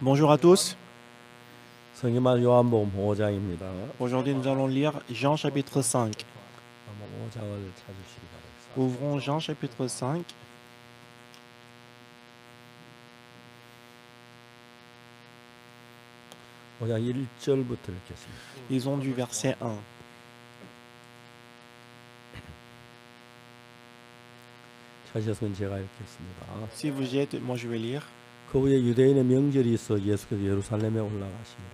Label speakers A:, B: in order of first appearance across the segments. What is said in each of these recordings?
A: Bonjour à tous.
B: 성경만 요한복음 5장입니다.
A: Aujourd'hui, nous allons lire Jean chapitre 5.
B: 한번 5장을 찾으시기 바랍니다.
A: Ouvrons Jean chapitre 5.
B: 오 장 1절부터 읽겠습니다.
A: Lisons du verset 1.
B: 찾으셨으면 제가 읽겠습니다.
A: Si vous y êtes, moi je vais lire.
B: 그 후에 유대인의 명절이 있어 예수께서 예루살렘에 올라가십니다.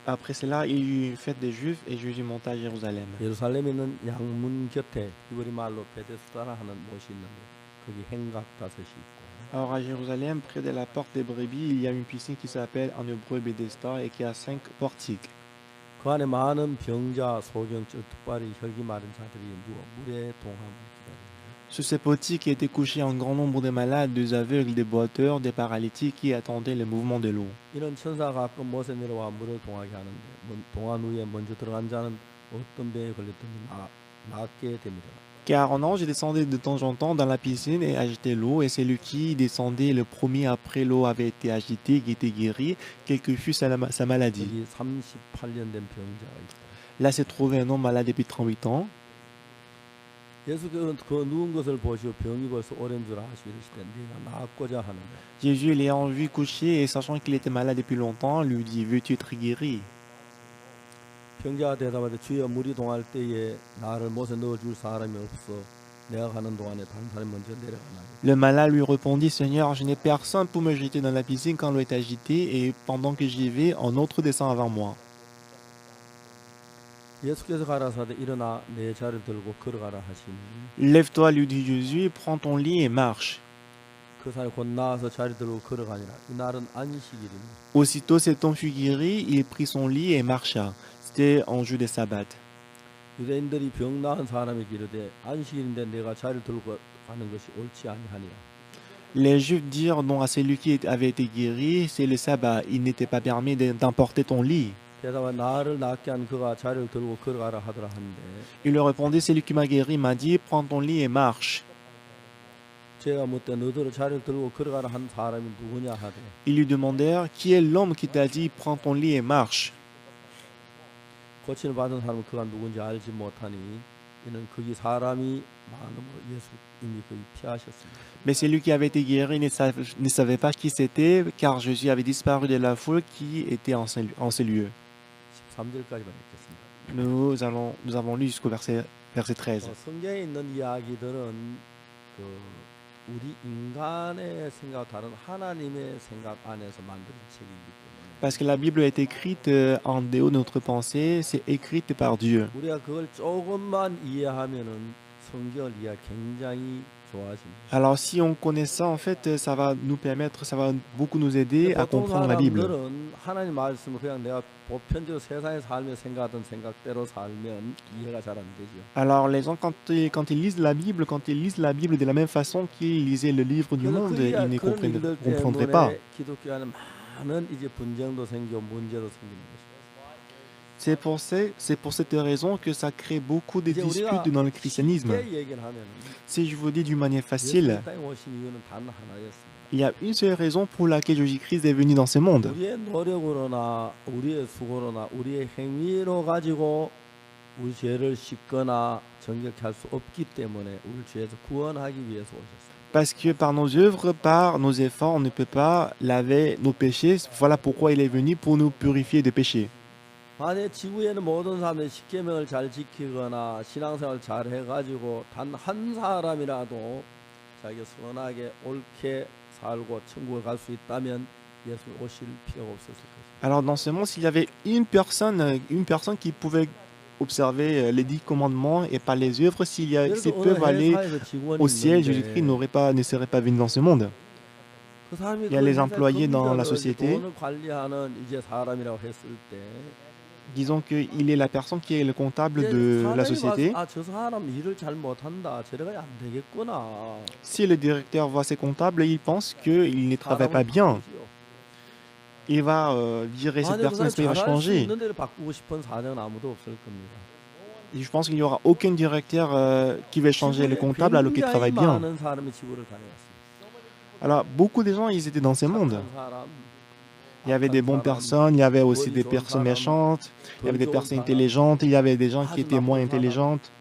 A: Après cela, il y eut fête des Juifs et Jésus monta à Jérusalem.
B: 예루살렘에 있는 양문 곁에 히브리 말로 베데스다라 하는 못이 있는데 거기 행각 다섯이 있고
A: Alors à Jérusalem, près de la porte des brebis, il y a une piscine qui s'appelle en hébreu Bethesda et qui a 5 portiques.
B: 그 안에 많은 병자, 소경증, 특별히 혈기 마른 자들이 누워 물에 동함을 기다립니다.
A: Sur ces portiques étaient couchés un grand nombre de malades, des aveugles, des boiteurs, des paralytiques qui attendaient le mouvement de l'eau.
B: 이런 천사가 가끔 못에 내려와 물을 동하게 하는데 동한 후에 먼저 들어간 자는 어떤 병에 걸렸든지 낫게 됩니다.
A: Car un ange descendait de temps en temps dans la piscine et agitait l'eau, et celui qui descendait le premier après l'eau avait été agité, qui était guéri, quelle que fût sa maladie.
B: 여기 38년 된 병자가 있다.
A: Là se trouvait un homme malade depuis 38 ans.
B: 예수께서는 그 누운 것을 보시고 병이 벌써 오랜 줄 아시고 이르시되 네가 낫고자 하느냐.
A: Jésus l'ayant vu couché et sachant qu'il était malade depuis longtemps, lui dit: veux-tu être guéri?
B: 병자가 대답하되 주여 물이 동할 때에 나를 못에 넣어줄 사람이 없어 내가 가는 동안에 다른 사람이 먼저 내려가나니.
A: Le malade lui répondit: Seigneur, je n'ai personne pour me jeter dans la piscine quand l'eau est agitée, et pendant que j'y vais, un autre descend avant moi.
B: 예수께서 가라사대 일어나 내 자를 들고 걸어가라 하시니
A: Lève-toi, lui dit Jésus, prends ton lit et marche.
B: 그 사람이 곧 나와서 자리 들고 걸어가니라. 이 날은 안식일이니
A: Aussitôt cet homme fut guéri, il prit son lit et marcha. C'était en jour de sabbat.
B: 유대인들이 병 나은 사람에게 이르되 안식일인데 내가 자리를 들고 가는 것이 옳지 아니하니라.
A: Les Juifs dirent non à celui qui avait été guéri: c'est le sabbat, il n'était pas permis d'emporter ton lit.
B: 대답하 나를 낫게 한 그가 자리를 들고 걸어가라 하더라 하는데
A: Il lui répondit: celui qui m'a guéri m'a dit: prends ton lit et marche.
B: 제가 묻되 너더러 자리를 들고 걸어가라 한 사람이 누구냐 하되
A: Ils lui demandèrent: qui est l'homme qui t'a dit prends ton lit et marche?
B: 고침을 받은 사람은 그가 누군지 알지 못하니 이는 거기 사람이 많음으로 예수 이미 거기 피하셨습니다.
A: Mais celui qui avait été guéri ne savait pas qui c'était, car Jésus avait disparu de la foule qui était en ces lieux.
B: 13절까지만 읽겠습니다.
A: Nous avons lu jusqu'au verset 13.
B: 성경에 있는 이야기들은 그 우리 인간의 생각 다른 하나님의 생각 안에서 만든 책이기 때문에
A: Parce que la Bible est écrite en dehors de notre pensée, c'est écrite par Dieu.
B: 우리가 그걸 조금만 이해하면은 성경을 이해 굉장히 좋아집니다.
A: Alors si on connaît ça, en fait, ça va nous permettre, ça va beaucoup nous aider à
B: 보통
A: comprendre la Bible.
B: 사람들은 하나님 말씀을 그냥 내가 보편적으로 세상에 살며 생각하던 생각대로 살면 이해가 잘 안 되죠.
A: Alors les gens, quand ils lisent la Bible, de la même façon qu'ils lisaient le livre du monde, ils ne comprendraient pas.
B: 기독교 안에 많은 이제 분쟁도 생기고 문제도 생기는 것입니다.
A: C'est pour cette raison que ça crée beaucoup de disputes dans le christianisme. Si je vous dis d'une manière facile, il y a une seule raison pour laquelle Jésus-Christ est venu dans ce monde.
B: 우리의 노력으로나 우리의 수고로나 우리의 행위로 가지고 우리 죄를 씻거나 정결케 할 수 없기 때문에 우리 죄에서 구원하기 위해서 오셨습니다.
A: Parce que par nos œuvres, par nos efforts, on ne peut pas laver nos péchés. Voilà pourquoi il est venu, pour nous purifier des péchés.
B: 만약 지구에는 모든 사람들이 십계명을 잘 지키거나 신앙생활을 잘 해가지고 단 한 사람이라도 자기가 선하게 옳게 살고 천국에 갈 수 있다면 예수 오실 필요가 없었을 것입니다.
A: Alors dans ce monde, s'il y avait une personne qui pouvait observer les 10 commandements et pas les œuvres, s'ils peuvent aller au ciel, Jésus-Christ ne serait pas venu dans ce monde. Il y a les employés dans la société. Disons qu'il est la personne qui est le comptable de la société. Si le directeur voit ses comptables, il pense qu'il ne travaille pas bien. Il va virer cette personne, il va changer. Et je pense qu'il n'y aura aucun directeur qui va changer le comptable alors qu'il travaille bien. Alors, beaucoup de gens, ils étaient dans ce monde. Il y avait des
B: 악한
A: bonnes
B: 사람,
A: personnes, il y avait aussi
B: 머리
A: des
B: 좋은
A: personnes
B: 사람,
A: méchantes, il y avait
B: 덜
A: des
B: 좋은
A: personnes
B: 사람,
A: intelligentes, il y avait des gens qui
B: 아주
A: étaient moins
B: 나쁜 사람,
A: intelligentes.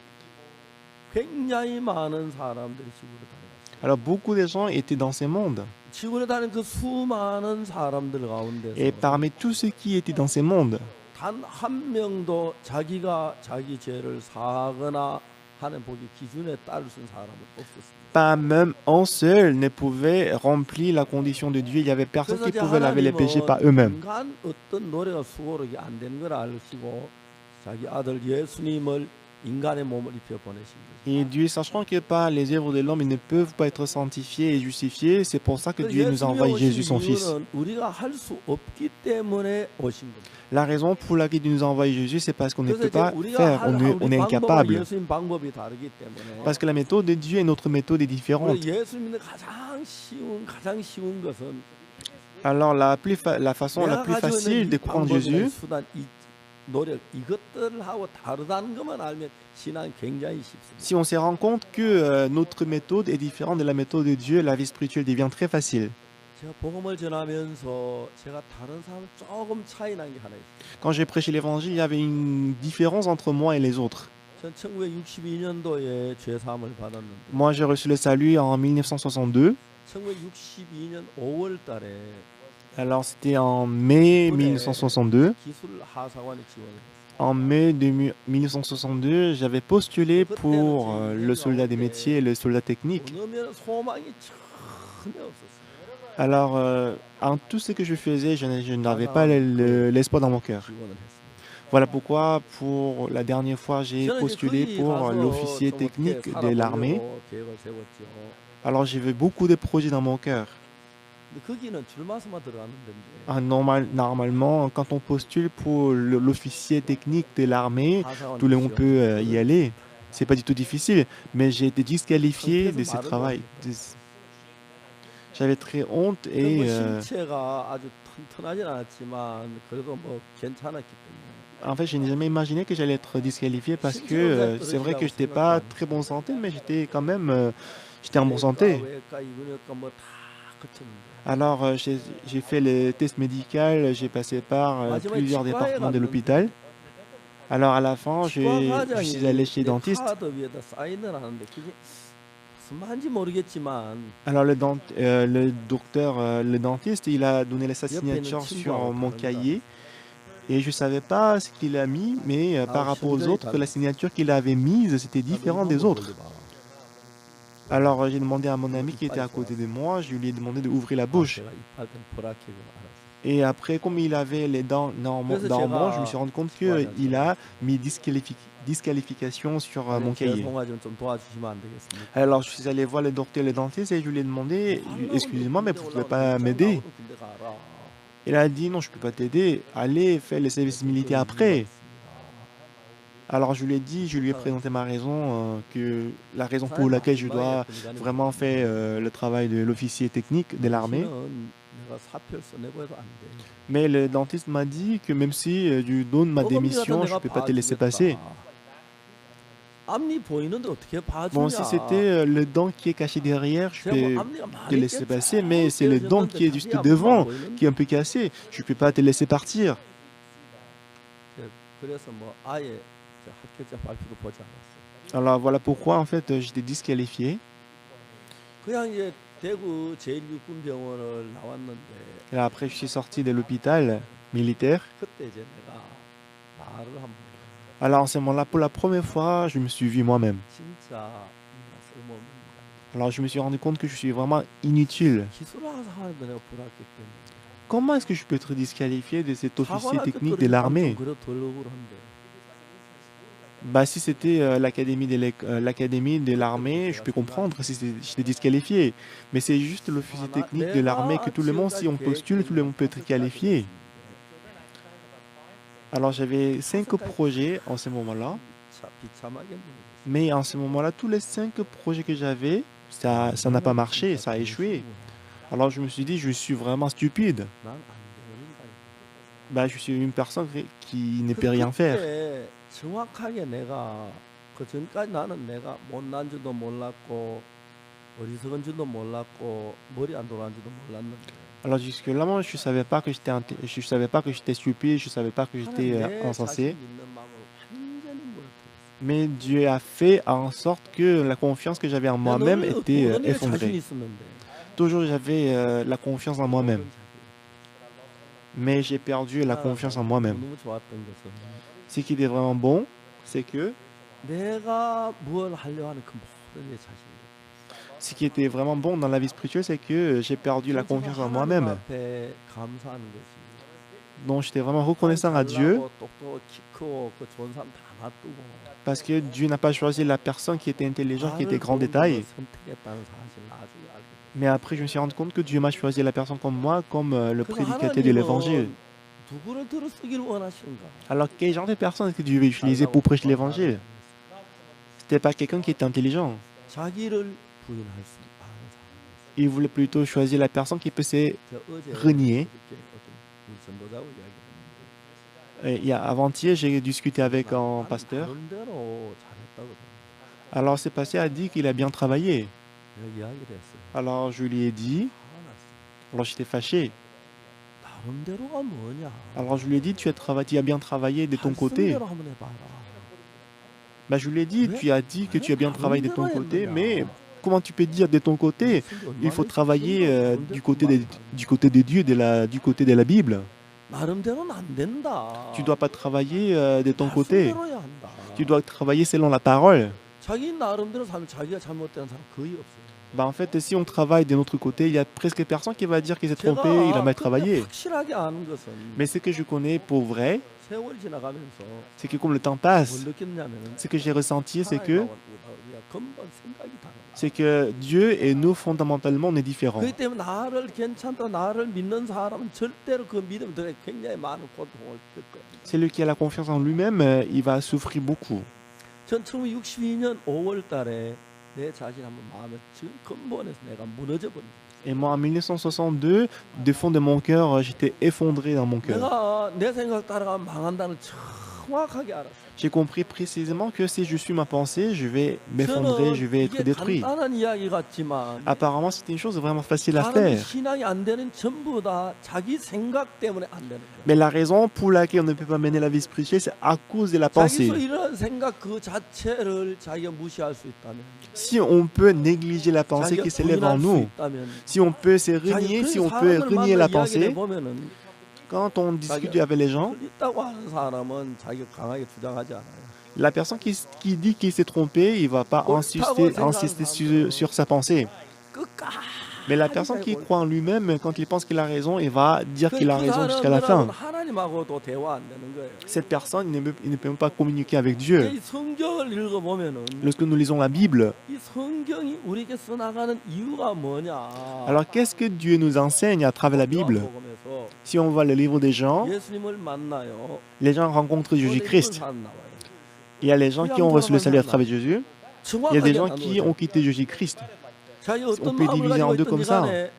B: 굉장히 많은 사람들이 지구를 다녔어요.
A: Alors beaucoup de gens étaient dans ces mondes.
B: 지구를 다니는 그 수많은 사람들
A: Et
B: 가운데서
A: parmi tous ceux qui étaient dans ces mondes,
B: 단 한 명도 자기가 자기 죄를 사하거나 하는 복의 기준에 따를 수 있는 사람은 없었습니다.
A: pas même un seul ne pouvait remplir la condition de Dieu. Il n'y avait personne
B: 그래서
A: qui
B: 이제
A: pouvait laver les péchés par
B: 하나님은
A: eux-mêmes.
B: 인간 어떤 노래가 수고로 이게 안 되는 걸 알으시고 자기 아들 예수님을 인간의 몸을 입혀 보내신 거죠.
A: Et Dieu, sachant que par les œuvres de l'homme, ils ne peuvent pas être sanctifiés et justifiés, c'est pour ça que Dieu nous a
B: 예수님이
A: envoyé
B: 오신
A: Jésus, son Fils.
B: 이유는 우리가 할 수 없기 때문에 오신 겁니다.
A: La raison pour laquelle Dieu nous a envoyé Jésus, c'est parce qu'on ne
B: 그래서
A: peut
B: 이제
A: pas
B: 우리가
A: faire,
B: 할
A: on
B: 우리
A: est
B: 방법과
A: incapable.
B: 예수님 방법이 다르기 때문에
A: Parce que la méthode de Dieu et notre méthode est différente.
B: 우리 예수님의 가장 쉬운 것은
A: Alors la façon la
B: 내가
A: plus
B: 가지고 있는
A: facile
B: 이
A: de croire en
B: 방법이나 이
A: Jésus,
B: 수단, 이 노력 이것들하고 다르다는 것만 알면 신앙 굉장히 쉽습니다.
A: si on se rend compte que notre méthode est différente de la méthode de Dieu, la vie spirituelle devient très facile.
B: 제가 복음을 전하면서 제가 다른 사람 조금 차이 난 게 하나 있어요.
A: Quand j'ai prêché l'évangile, il y avait une différence entre moi et les autres.
B: 전 1962년도에 죄 사함을 받았는데
A: Moi, j'ai reçu le salut en 1962.
B: 1962년 5월 달에
A: Alors, c'était en mai 1962.
B: 기술 하사관에 지원을 했어요.
A: En mai 1962, j'avais postulé pour le soldat des métiers et le soldat technique.
B: 어느 면 소망이 전혀 없었어요.
A: Alors, en tout ce que je faisais, je n'avais pas l'espoir dans mon cœur.
B: 지원을 했습니다.
A: Voilà pourquoi, pour la dernière fois, j'ai
B: 저는 이제
A: postulé
B: 거기
A: pour
B: 가서
A: l'officier
B: 좀
A: technique
B: 어떻게
A: de l'armée.
B: 살아보려고 계획을 세웠죠.
A: Alors, j'avais beaucoup de projets dans mon cœur.
B: 근데 거기는 줄마서만 들어가는 데인데
A: Ah, normalement, quand on postule pour l'officier technique de l'armée,
B: 하사관
A: tout le monde
B: 시험.
A: peut y aller. C'est pas du tout difficile. Mais j'ai été disqualifié de ce travail. J'avais très honte et
B: 뭐 신체가 아주 튼튼하진 않았지만 그래도 뭐 괜찮았기 때문에
A: en fait, je n'ai jamais imaginé que j'allais être disqualifié parce que c'est vrai que je n'étais pas très bonne santé, mais j'étais quand même j'étais en bonne santé.
B: 외과 이비인후과 뭐다 거쳤는데
A: Alors, j'ai fait le test médical, j'ai passé par plusieurs départements de l'hôpital. Alors, à la fin, je suis allé chez le dentiste.
B: 카드 위에다 사인을 하는데 그게 무슨 말인지 모르겠지만
A: Alors, le docteur, le dentiste, il a donné sa signature sur mon cahier. Et je ne savais pas ce qu'il a mis, mais par rapport aux autres, la signature qu'il avait mise, c'était différent des autres. Alors, j'ai demandé à mon ami qui était à côté de moi, je lui ai demandé d'ouvrir la bouche.
B: 제가 이빨 땐 보라키를 알았어요.
A: Et après, comme il avait les dents normales, je me suis rendu compte qu'il a mis disqualification sur mon cahier.
B: 송아 좀 도와주시면 안 되겠습니까?
A: Alors, je suis allé voir le docteur et le dentiste et je lui ai demandé, excusez-moi, mais vous ne pouvez pas m'aider?
B: 군대 가라.
A: Il a dit, non, je ne peux pas t'aider, allez faire le service militaire après. Alors, je lui ai dit, je lui ai présenté ma raison, que la raison pour laquelle je dois vraiment faire le travail de l'officier technique de l'armée.
B: 내가 사표를 써내고 해도 안 돼.
A: Mais le dentiste m'a dit que même si je donne ma démission, je ne peux pas te laisser passer.
B: 앞니 보이는데 어떻게 봐주냐?
A: Bon, si c'était le dent qui est caché derrière, je peux te laisser passer, mais c'est le dent qui est juste devant qui est un peu cassé. Je ne peux pas te laisser partir.
B: 그래서 뭐 아예 합격자 발표도 보지 않았어요.
A: Alors voilà pourquoi en fait j'étais disqualifié.
B: 그냥 이제 대구 제1육군병원을 나왔는데
A: Et après je suis sorti de l'hôpital militaire.
B: 그때 이제 내가 나를 한번
A: Alors en ce moment-là, pour la première fois, je me suis vu moi-même.
B: 진짜 쓸모없는
A: Alors je me suis rendu compte que je suis vraiment inutile.
B: 기술하는 상황에도 내가 불합격 때문에
A: Comment est-ce que je peux être disqualifié de cet officier
B: 사관학교
A: technique de l'armée?
B: 그래 덜렁을 한데
A: Bah si c'était l'académie de l'armée, je peux comprendre si j'étais disqualifié. Mais c'est juste l'officier technique de l'armée que tout le monde, si on postule, tout le monde peut être qualifié. Alors j'avais 5 projets en ce moment-là.
B: 비참하게 모르겠어요.
A: Mais en ce moment-là, tous les 5 projets que j'avais, ça n'a pas marché, ça a échoué. Alors je me suis dit, je suis vraiment stupide.
B: 난안 되는 인간이야.
A: Bah, je suis une personne qui ne peut rien faire.
B: 그때 정확하게 내가 그 전까지 나는 내가 못난 줄도 몰랐고 어리석은 줄도 몰랐고 머리 안 돌아가는지도 몰랐는데
A: Alors jusque-là, moi, je savais pas que je savais pas que j'étais stupide, je savais pas que j'étais
B: 하나님 내
A: insensé.
B: 자신 믿는 마음을 완전히 무너뜨렸어요.
A: Mais Dieu a fait en sorte que la confiance que j'avais en moi-même était
B: 너는 자신
A: effondrée.
B: 있었는데
A: Toujours j'avais la confiance en moi-même,
B: 모든 자기.
A: mais j'ai perdu la confiance en moi-même.
B: 너무 좋았던 것은
A: Ce qui était vraiment bon, c'est que
B: 내가 무엇을 하려 하는 그 모든 내 자신을
A: ce qui était vraiment bon dans la vie spirituelle, c'est que j'ai perdu la confiance en moi-même.
B: 앞에 감사하는 것이
A: Donc j'étais vraiment reconnaissant à Dieu
B: 잘나고 똑똑하고 키 크고 그 좋은 사람 다 놔두고
A: parce que Dieu n'a pas choisi la personne qui était intelligente, qui était
B: 나를
A: grand
B: 좋은
A: détail.
B: 분으로 선택했다는 사실 나중에 알게 됐어요.
A: Mais après, je me suis rendu compte que Dieu m'a choisi la personne comme moi, comme le
B: 그래서
A: prédicateur de l'évangile.
B: 하나님은 누구를 들어 쓰기를 원하시는가?
A: Alors, quel genre de personne est-ce que Dieu veut utiliser pour prêcher l'évangile? C'était pas quelqu'un qui était intelligent.
B: 자기를 부인할 수 있는 사람.
A: Il voulait plutôt choisir la personne qui peut se
B: 제가 어제
A: renier.
B: 그렇게 어떤 우리 전도자하고 이야기했는데
A: Avant-hier, j'ai discuté avec un pasteur.
B: 나름대로 잘했다고
A: Alors, ce pasteur a dit qu'il a bien travaillé.
B: 내가 이야기를 했어요.
A: Alors, je lui ai dit,
B: 화났어요.
A: alors j'étais fâché.
B: 나름대로가 뭐냐?
A: Alors, je lui ai dit, tu as bien travaillé de ton côté.
B: 말씀대로 한번 해봐라.
A: Bah, je lui ai dit, tu as dit que tu as bien travaillé de ton côté, mais comment tu peux dire de ton côté? Il faut travailler du côté de Dieu, du côté de la Bible.
B: 나름대로는 안 된다.
A: Tu ne dois pas travailler de ton côté.
B: 말씀대로 해야 한다.
A: Tu dois travailler selon la parole.
B: 자기 나름대로 살면 자기가 잘못된 사람 거의 없어요.
A: Bah, en fait, si on travaille de notre côté, il y a presque personne qui va dire qu'il s'est trompé, il a mal
B: 제가
A: travaillé.
B: 확실하게 아는 것은
A: Mais ce que je connais pour vrai,
B: 세월이 지나가면서
A: c'est que comme le temps
B: 뭘
A: passe,
B: 느꼈냐면은
A: ce que j'ai ressenti, c'est
B: 하나님하고
A: que,
B: 우리가根本생각이 달라.
A: Dieu et nous, fondamentalement, on est différents.
B: 그렇기 때문에 나를 괜찮다, 나를 믿는 사람은 절대로 그 믿음 들에 굉장히 많은 고통을 겪어요.
A: Celui qui a la confiance en lui-même, il va souffrir beaucoup.
B: 전 1962년 5월 달에 내 자신 한번 마음에 지금 근본에서 내가 무너져 버린 거예요.
A: Et moi, en 1962, du fond de mon cœur, j'étais effondré dans mon cœur.
B: 내가 내 생각 따라가면 망한다는 정확하게 알았어요.
A: J'ai compris précisément que si je suis ma pensée, je vais m'effondrer, je vais être
B: 이게
A: détruit.
B: 간단한 이야기 같지만
A: Apparemment, c'était une chose vraiment facile à
B: 사람이
A: faire.
B: 신앙이 안 되는 전부 다 자기 생각 때문에 안 되는 거예요.
A: Mais la raison pour laquelle on ne peut pas mener la vie spirituelle, c'est à cause de la pensée.
B: 자기서 이런 생각 그 자체를 자기가 무시할 수 있다면,
A: Si on peut négliger la pensée
B: 자기가
A: qui s'élève en
B: 부인할 수
A: nous,
B: 있다면,
A: si on peut se
B: 자기
A: renier, si
B: 그
A: on peut
B: 사람을
A: renier la
B: 만나 이야기를
A: pensée,
B: 보면은
A: quand on discute avec les gens,
B: 있다고 하는 사람은 자기가 강하게 주장하지 않아요.
A: la personne qui dit qu'il s'est trompé, il ne va pas insister sur sa pensée. Mais la personne qui croit en lui-même, quand il pense qu'il a raison, il va dire qu'il a raison jusqu'à la fin.
B: 하나님하고도 대화 안 되는 거예요.
A: Cette personne, il ne peut même pas communiquer avec Dieu.
B: 이 성경을 읽어보면은
A: Lorsque nous lisons la Bible,
B: 이 성경이 우리에게 써나가는 이유가 뭐냐?
A: alors qu'est-ce que Dieu nous enseigne à travers la Bible?
B: 요한복음에서
A: Si on voit le livre des gens,
B: 예수님을 만나요.
A: les gens rencontrent Jésus-Christ.
B: 사람 나와요.
A: Il y a les gens qui ont reçu le salut à travers Jésus. Il y a des gens qui ont quitté Jésus-Christ.
B: 자기
A: On
B: 어떤
A: peut
B: 마음을
A: diviser en
B: 가지고
A: deux comme
B: 있든지
A: ça.
B: 간에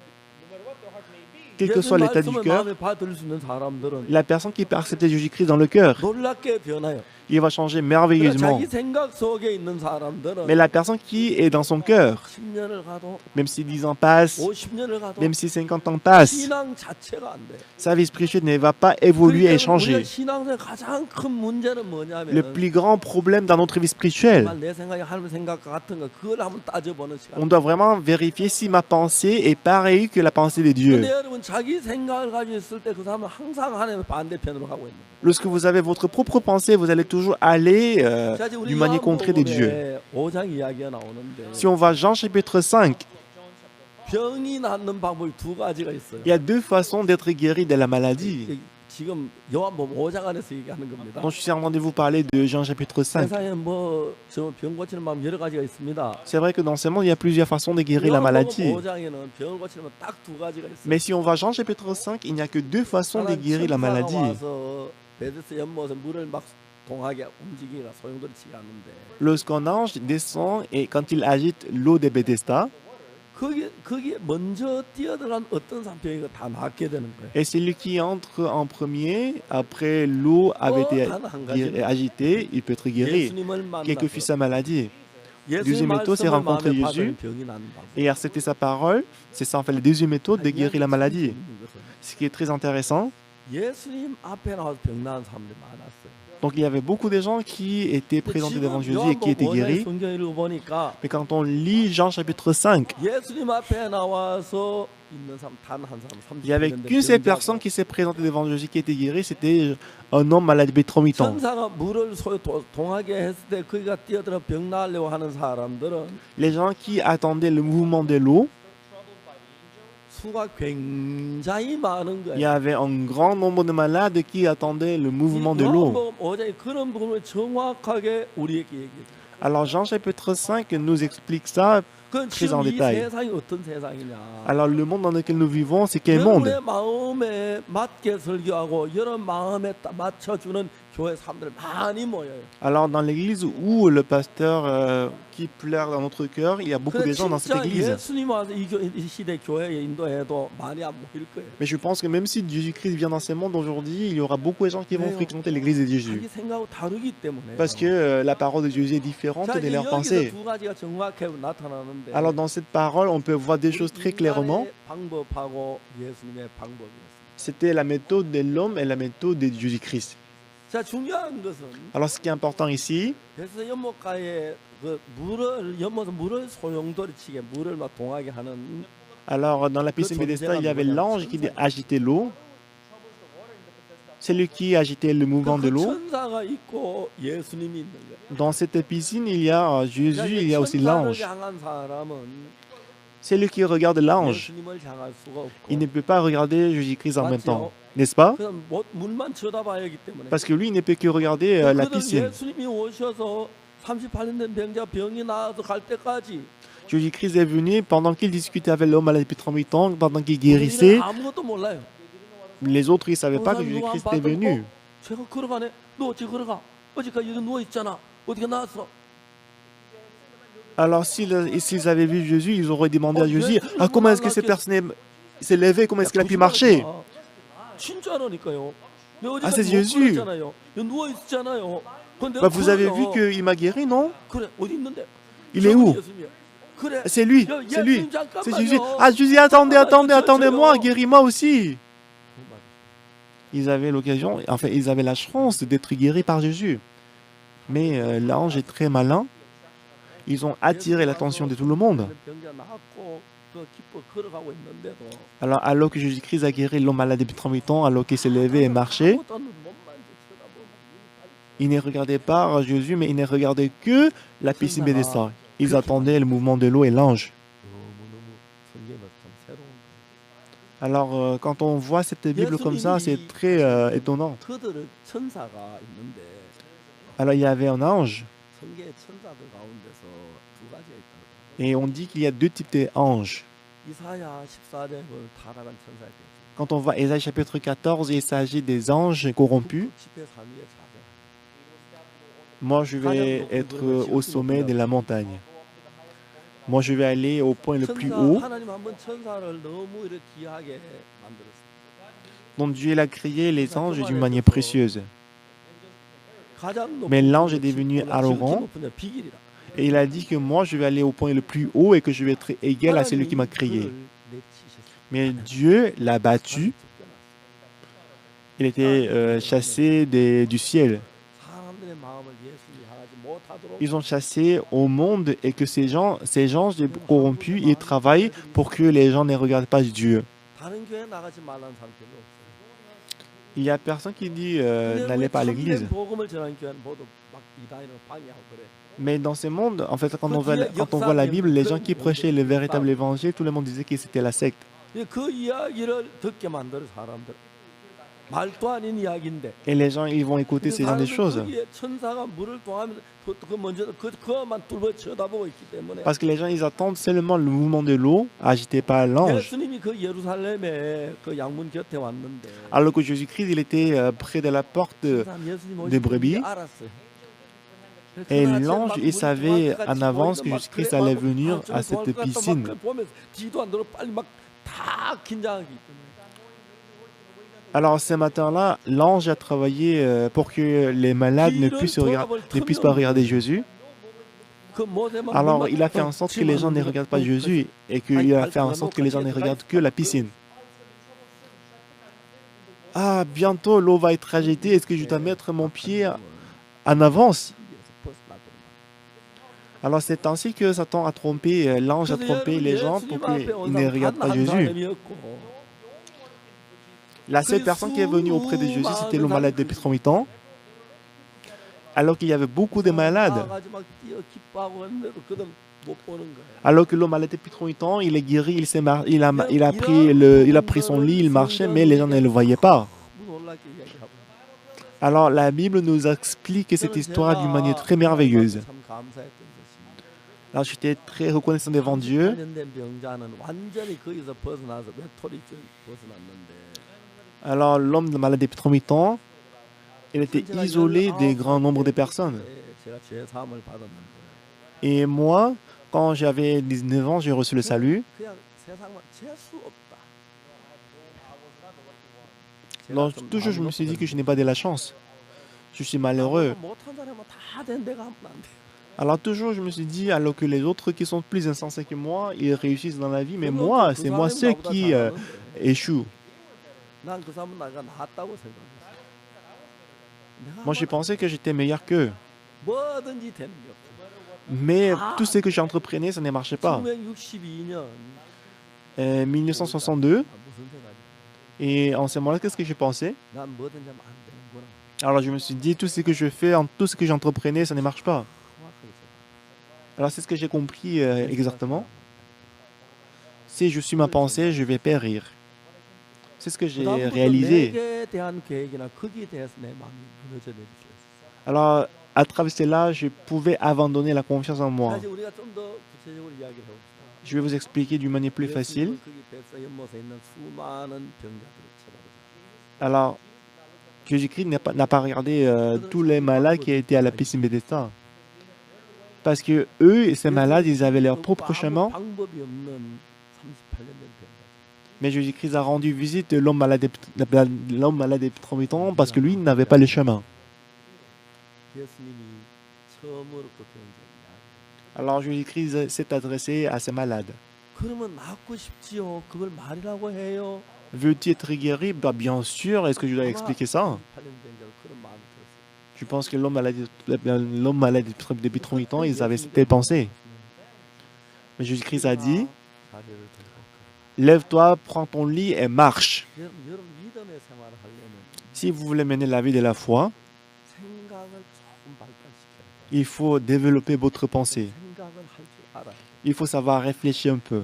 A: Quel que soit l'état du
B: 말씀을
A: cœur,
B: 마음에 받을 수 있는 사람들은
A: la personne qui peut accepter Jésus-Christ dans le cœur,
B: 놀랍게 변해요.
A: il va changer
B: 그러나
A: merveilleusement.
B: 자기 생각 속에 있는 사람들은
A: Mais la personne qui est dans son cœur,
B: 10년을 가도
A: même si 10 ans passent,
B: 50년을 가도
A: même si 50 ans passent,
B: 신앙 자체가 안 돼.
A: sa vie spirituelle ne va pas évoluer et
B: 우리가
A: changer.
B: 신앙의 가장 큰 문제는
A: Le
B: 뭐냐면
A: plus grand problème dans notre vie spirituelle,
B: 정말 내 생각이 하나님 생각과 같은가 그걸 한번 따져보는 시간.
A: on doit vraiment vérifier si ma pensée est pareille que la pensée de Dieu.
B: 근데 여러분 자기 생각을 가지고 있을 때 그 사람은 항상 하나님의 반대편으로 가고 있는 거예요.
A: Lorsque vous avez votre propre pensée, vous allez toujours aller
B: 자, 이제 우리
A: d'une manière contraire de Dieu.
B: 요한복음에 5장 이야기가 나오는데
A: Si on va Jean chapitre 5,
B: 병이 낫는 방법이 두 가지가 있어요.
A: il y a deux façons d'être guéri de la maladie.
B: 지금 요한복음 5장 안에서 얘기하는 겁니다.
A: Donc je suis en train de vous parler de Jean chapitre 5.
B: 세상에 뭐병 고치는 방법 여러 가지가 있습니다.
A: C'est vrai que dans ce monde, il y a plusieurs façons de guérir la maladie.
B: 5장에는 병을 고치는 딱 두 가지가 있어요.
A: Mais si on va Jean chapitre 5, il n'y a que deux façons de guérir la maladie.
B: 와서 베데스 연못에 물을 막 동하게 움직이기가 소용돌이치지 않는데
A: Lorsqu'un ange descend et quand il agite l'eau de Bethesda,
B: 거기에 먼저 뛰어들어간 어떤 사람 병이 다 낫게 되는 거예요.
A: et celui qui entre en premier, après l'eau avait été agitée, il peut être guéri,
B: 예수님을
A: quelle que fût
B: 만나서
A: sa maladie. Deuxième méthode, c'est rencontrer Jésus et accepter sa parole. C'est ça en fait la deuxième méthode de guérir la maladie. Ce qui est très intéressant. Donc il y avait beaucoup de gens qui étaient présentés devant Jésus et qui étaient guéris. Mais quand on lit Jean chapitre 5, il n'y avait qu'une seule personne qui s'est présentée devant Jésus qui était guéri, c'était un homme malade depuis 38 ans. Les gens qui attendaient le mouvement de l'eau, il y avait un grand nombre de malades qui attendaient le mouvement de l'eau. Alors Jean chapitre 5 nous explique ça très en détail. Alors le monde dans lequel nous vivons, c'est quel monde? Alors dans l'église où le pasteur qui pleure dans notre cœur, il y a beaucoup de gens dans cette église. Mais je pense que même si Jésus-Christ vient dans ce monde aujourd'hui, il y aura beaucoup de gens qui vont fréquenter l'église de Jésus. Parce que la parole de Jésus est différente de leurs pensées. Alors dans cette parole, on peut voir des choses très clairement. C'était la méthode de l'homme et la méthode de Jésus-Christ. Alors ce qui est important ici, alors dans la piscine Bethesda, il y avait l'ange qui agitait l'eau. C'est lui qui agitait le mouvement de l'eau. Dans cette piscine, il y a Jésus, il y a aussi l'ange. C'est lui qui regarde l'ange. Il ne peut pas regarder Jésus-Christ en même temps, n'est-ce pas? Parce que lui, il ne peut que regarder la piscine. Jésus-Christ est venu pendant qu'il discutait avec l'homme malade depuis 38 ans, pendant qu'il guérissait. Les autres, ils ne savaient pas que Jésus-Christ était venu. Alors, s'ils avaient vu Jésus, ils auraient demandé à Jésus, comment est-ce que cette personne s'est levée, comment est-ce qu'il a pu marcher? Ah, c'est Jésus. Vous avez vu qu'il m'a guéri, non? Il est où? C'est lui, c'est Jésus. Ah, Jésus, attendez-moi, guéris-moi aussi. Ils avaient l'occasion, enfin, ils avaient la chance d'être guéris par Jésus. Mais l'ange est très malin. Ils ont attiré l'attention de tout le monde. Alors que Jésus-Christ a guéri l'homme malade depuis 38 ans, alors qu'il s'est levé et marché, ils ne regardaient pas Jésus, mais ils ne regardaient que la piscine Bethesda. Ils attendaient le mouvement de l'eau et l'ange. Alors, quand on voit cette Bible comme ça, c'est très étonnant. Alors, il y avait un ange. Et on dit qu'il y a deux types d'anges. Quand on voit Ésaïe chapitre 14, il s'agit des anges corrompus. Moi, je vais être au sommet de la montagne. Moi, je vais aller au point le plus haut. Donc Dieu a créé les anges d'une manière précieuse. Mais l'ange est devenu arrogant. Et il a dit que moi, je vais aller au point le plus haut et que je vais être égal à celui qui m'a créé. Mais Dieu l'a battu. Il était chassé du ciel. Ils ont chassé au monde et que ces gens corrompus, ils travaillent pour que les gens ne regardent pas Dieu. Il n'y a personne qui dit n'allez pas à l'église. Mais dans ce monde, en fait, quand on voit la Bible, les gens qui prêchaient le véritable évangile, tout le monde disait que c'était la secte. Et les gens, ils vont écouter ces genre de choses. Parce que les gens, ils attendent seulement le mouvement de l'eau agité par l'ange. Alors que Jésus-Christ, il était près de la porte des brebis. Et l'ange, il savait en avance que Jésus-Christ allait venir à cette piscine. Alors ce matin-là, l'ange a travaillé pour que les malades ne puissent pas regarder Jésus. Alors, il a fait en sorte que les gens ne regardent pas Jésus et qu'il a fait en sorte que les gens ne regardent que la piscine. Ah, bientôt l'eau va être agitée. Est-ce que je dois mettre mon pied en avance? Alors, c'est ainsi que Satan a trompé, l'ange a trompé les gens pour qu'ils ne regardent pas Jésus. La seule personne qui est venue auprès de Jésus, c'était l'homme malade depuis 38 ans. Alors qu'il y avait beaucoup de malades. Alors que l'homme malade depuis 38 ans, il est guéri, il a pris son lit, il marchait, mais les gens ne le voyaient pas. Alors la Bible nous explique cette histoire d'une manière très merveilleuse. Alors j'étais très reconnaissant devant Dieu. Alors l'homme malade depuis 38 ans, il était isolé des grands nombres de personnes. Et moi, quand j'avais 19 ans, j'ai reçu le salut. Donc, toujours, je me suis dit que je n'ai pas de la chance. Je suis malheureux. Alors, toujours, je me suis dit, alors que les autres qui sont plus insensés que moi, ils réussissent dans la vie, mais moi, c'est moi ceux qui échouent. Moi, j'ai pensé que j'étais meilleur qu'eux. Mais tout ce que j'entreprenais, ça ne marchait pas. 1962, et en ce moment-là, qu'est-ce que j'ai pensé? Alors je me suis dit, tout ce que je fais, tout ce que j'entreprenais, ça ne marche pas. Alors c'est ce que j'ai compris exactement. Si je suis ma pensée, je vais périr. C'est ce que j'ai réalisé. Alors, à travers cela, je pouvais abandonner la confiance en moi. Je vais vous expliquer d'une manière plus facile. Alors, Jésus-Christ n'a pas regardé tous les malades qui étaient à la piscine Bethesda. Parce que eux, ces malades, ils avaient leur propre chemin. Mais Jésus-Christ a rendu visite à l'homme malade depuis 38 ans parce que lui, il n'avait pas le chemin. Alors Jésus-Christ s'est adressé à ces malades. Veux-tu être guéri? Bah, bien sûr, est-ce que je dois expliquer ça? Je pense que l'homme malade depuis 38 ans, ils avaient cette pensée. Mais Jésus-Christ a dit, lève-toi, prends ton lit et marche. Si vous voulez mener la vie de la foi, il faut développer votre pensée. Il faut savoir réfléchir un peu.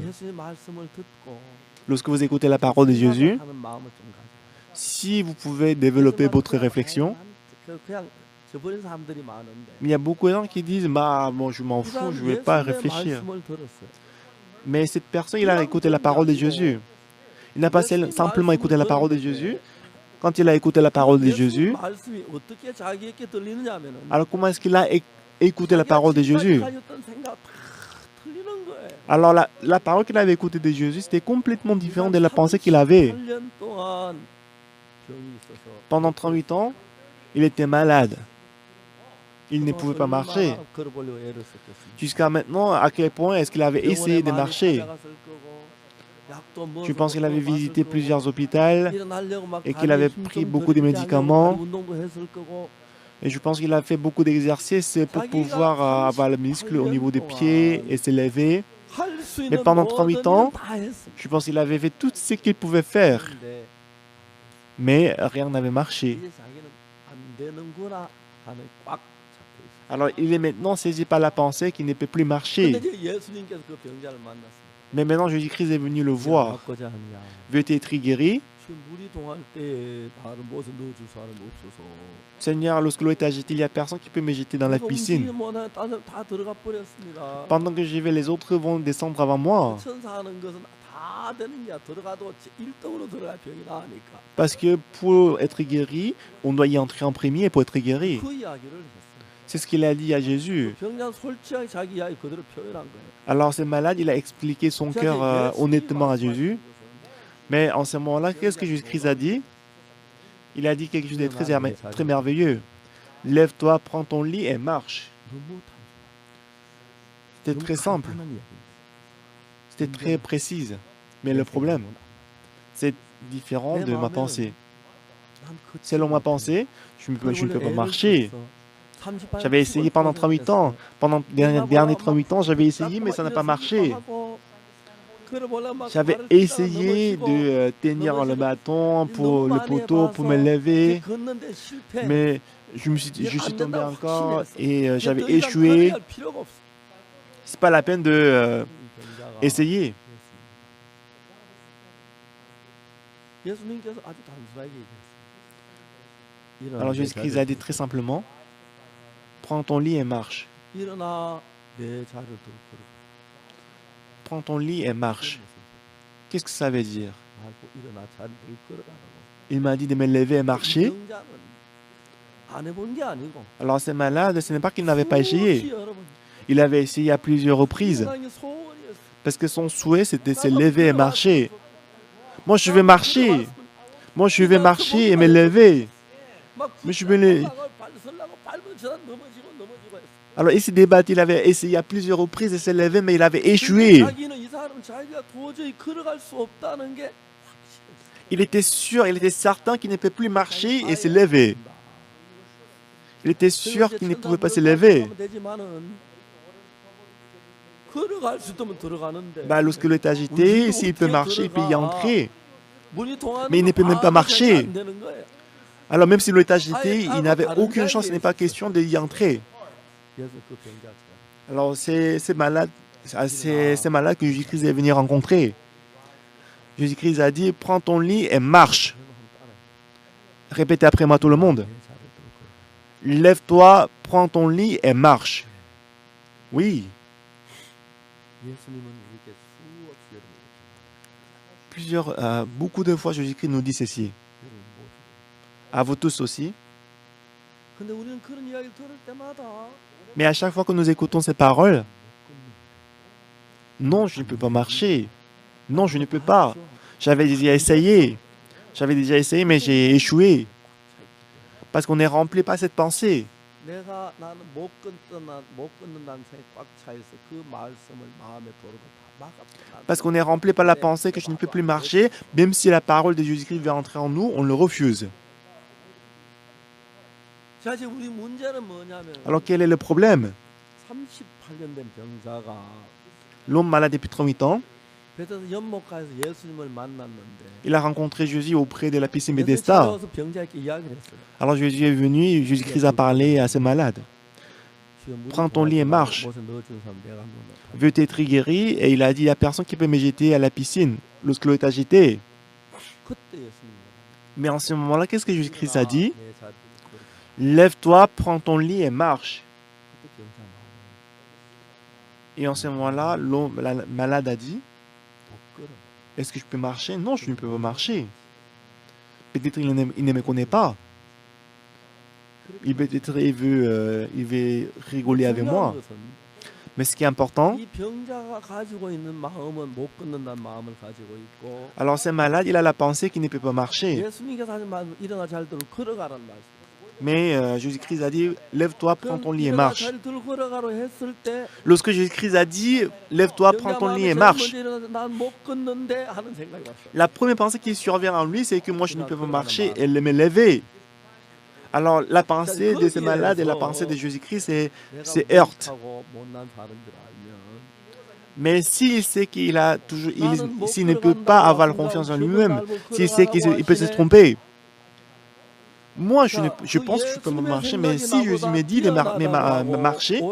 A: Lorsque vous écoutez la parole de Jésus, si vous pouvez développer votre réflexion, il y a beaucoup de gens qui disent bah, bon, je m'en fous, je ne vais pas réfléchir. Mais cette personne, il a écouté la parole de Jésus. Il n'a pas simplement écouté la parole de Jésus. Quand il a écouté la parole de Jésus, alors comment est-ce qu'il a écouté la parole de Jésus? Alors la parole qu'il avait écoutée de Jésus, c'était complètement différent de la pensée qu'il avait. Pendant 38 ans, il était malade. Il ne pouvait pas marcher. Jusqu'à maintenant, à quel point est-ce qu'il avait essayé de marcher? Je pense qu'il avait visité plusieurs hôpitaux et qu'il avait pris beaucoup de médicaments. Et je pense qu'il a fait beaucoup d'exercices pour pouvoir avoir le muscle au niveau des pieds et s'élever. Mais pendant 38 ans, je pense qu'il avait fait tout ce qu'il pouvait faire. Mais rien n'avait marché. Alors il est maintenant saisi par la pensée qu'il ne peut plus marcher. Mais maintenant Jésus-Christ est venu le voir. Veux-tu être guéri? Seigneur, lorsque l'eau est agitée, il n'y a personne qui peut me jeter dans la piscine. Pendant que j'y vais, les autres vont descendre avant moi. Parce que pour être guéri, on doit y entrer en premier pour être guéri. C'est ce qu'il a dit à Jésus. Alors ce malade, il a expliqué son cœur honnêtement à Jésus. Mais en ce moment-là, qu'est-ce que Jésus-Christ a dit? Il a dit quelque chose de très merveilleux. Lève-toi, prends ton lit et marche. C'était très simple. C'était très précis. Mais le problème, c'est différent de ma pensée. Selon ma pensée, je ne peux pas marcher. J'avais essayé pendant 38 ans. Pendant les derniers 38 ans, j'avais essayé, mais ça n'a pas marché. J'avais essayé de tenir le bâton pour le poteau, pour me lever, mais je suis tombé encore et j'avais échoué. C'est pas la peine de essayer. Alors Jésus-Christ a dit très simplement, prends ton lit et marche. Prends ton lit et marche. Qu'est-ce que ça veut dire? Il m'a dit de me lever et marcher. Alors ce malade, ce n'est pas qu'il n'avait pas essayé. Il avait essayé à plusieurs reprises. Parce que son souhait, c'était de se lever et marcher. Moi, je vais marcher. Moi, je vais marcher et me lever. Mais je vais... Alors, il s'est débattu, il avait essayé à plusieurs reprises de se lever, mais il avait échoué. Il était sûr, il était certain qu'il ne peut plus marcher et se lever. Il était sûr qu'il ne pouvait pas se lever. Lorsque l'eau est agitée, s'il peut marcher, il peut y entrer. Mais il ne peut même pas marcher. Alors même si l'eau est agitée, il n'avait aucune chance, ce n'est pas question d'y entrer. Alors c'est malade que Jésus-Christ est venu rencontrer. Jésus-Christ a dit, prends ton lit et marche. Répétez après moi tout le monde. Lève-toi, prends ton lit et marche. Oui. Beaucoup de fois, Jésus-Christ nous dit ceci. À vous tous aussi. Mais à chaque fois que nous écoutons ces paroles, non, je ne peux pas marcher. Non, je ne peux pas. J'avais déjà essayé, mais j'ai échoué. Parce qu'on est rempli par cette pensée. Parce qu'on est rempli par la pensée que je ne peux plus marcher, même si la parole de Jésus-Christ veut entrer en nous, on le refuse. Alors quel est le problème? L'homme malade depuis 38 ans, il a rencontré Jésus auprès de la piscine Bethesda. Alors Jésus est venu, Jésus-Christ a parlé à ce malade. Prends ton lit et marche. Veux-tu être guéri? Et il a dit, il n'y a personne qui peut me jeter à la piscine lorsque l'eau est agitée. Mais en ce moment-là, qu'est-ce que Jésus-Christ a dit? Lève-toi, prends ton lit et marche. Et en ce moment-là, la malade a dit, est-ce que je peux marcher? Non, je ne peux pas marcher. Peut-être il ne me connaît pas. Peut-être il veut rigoler avec moi. Mais ce qui est important, alors ce malade, il a la pensée qu'il ne peut pas marcher. Mais Jésus-Christ a dit, lève-toi, prends ton lit et marche. Lorsque Jésus-Christ a dit, lève-toi, prends ton lit et marche, la première pensée qui survient en lui, c'est que moi je ne peux pas marcher et me lever. Alors la pensée de ce malade et la pensée de Jésus-Christ, c'est heurte. Mais s'il sait qu'il a toujours, s'il ne peut pas avoir confiance en lui-même, s'il sait qu'il peut se tromper, moi, je pense que je peux marcher, mais si Jésus me dit de marcher,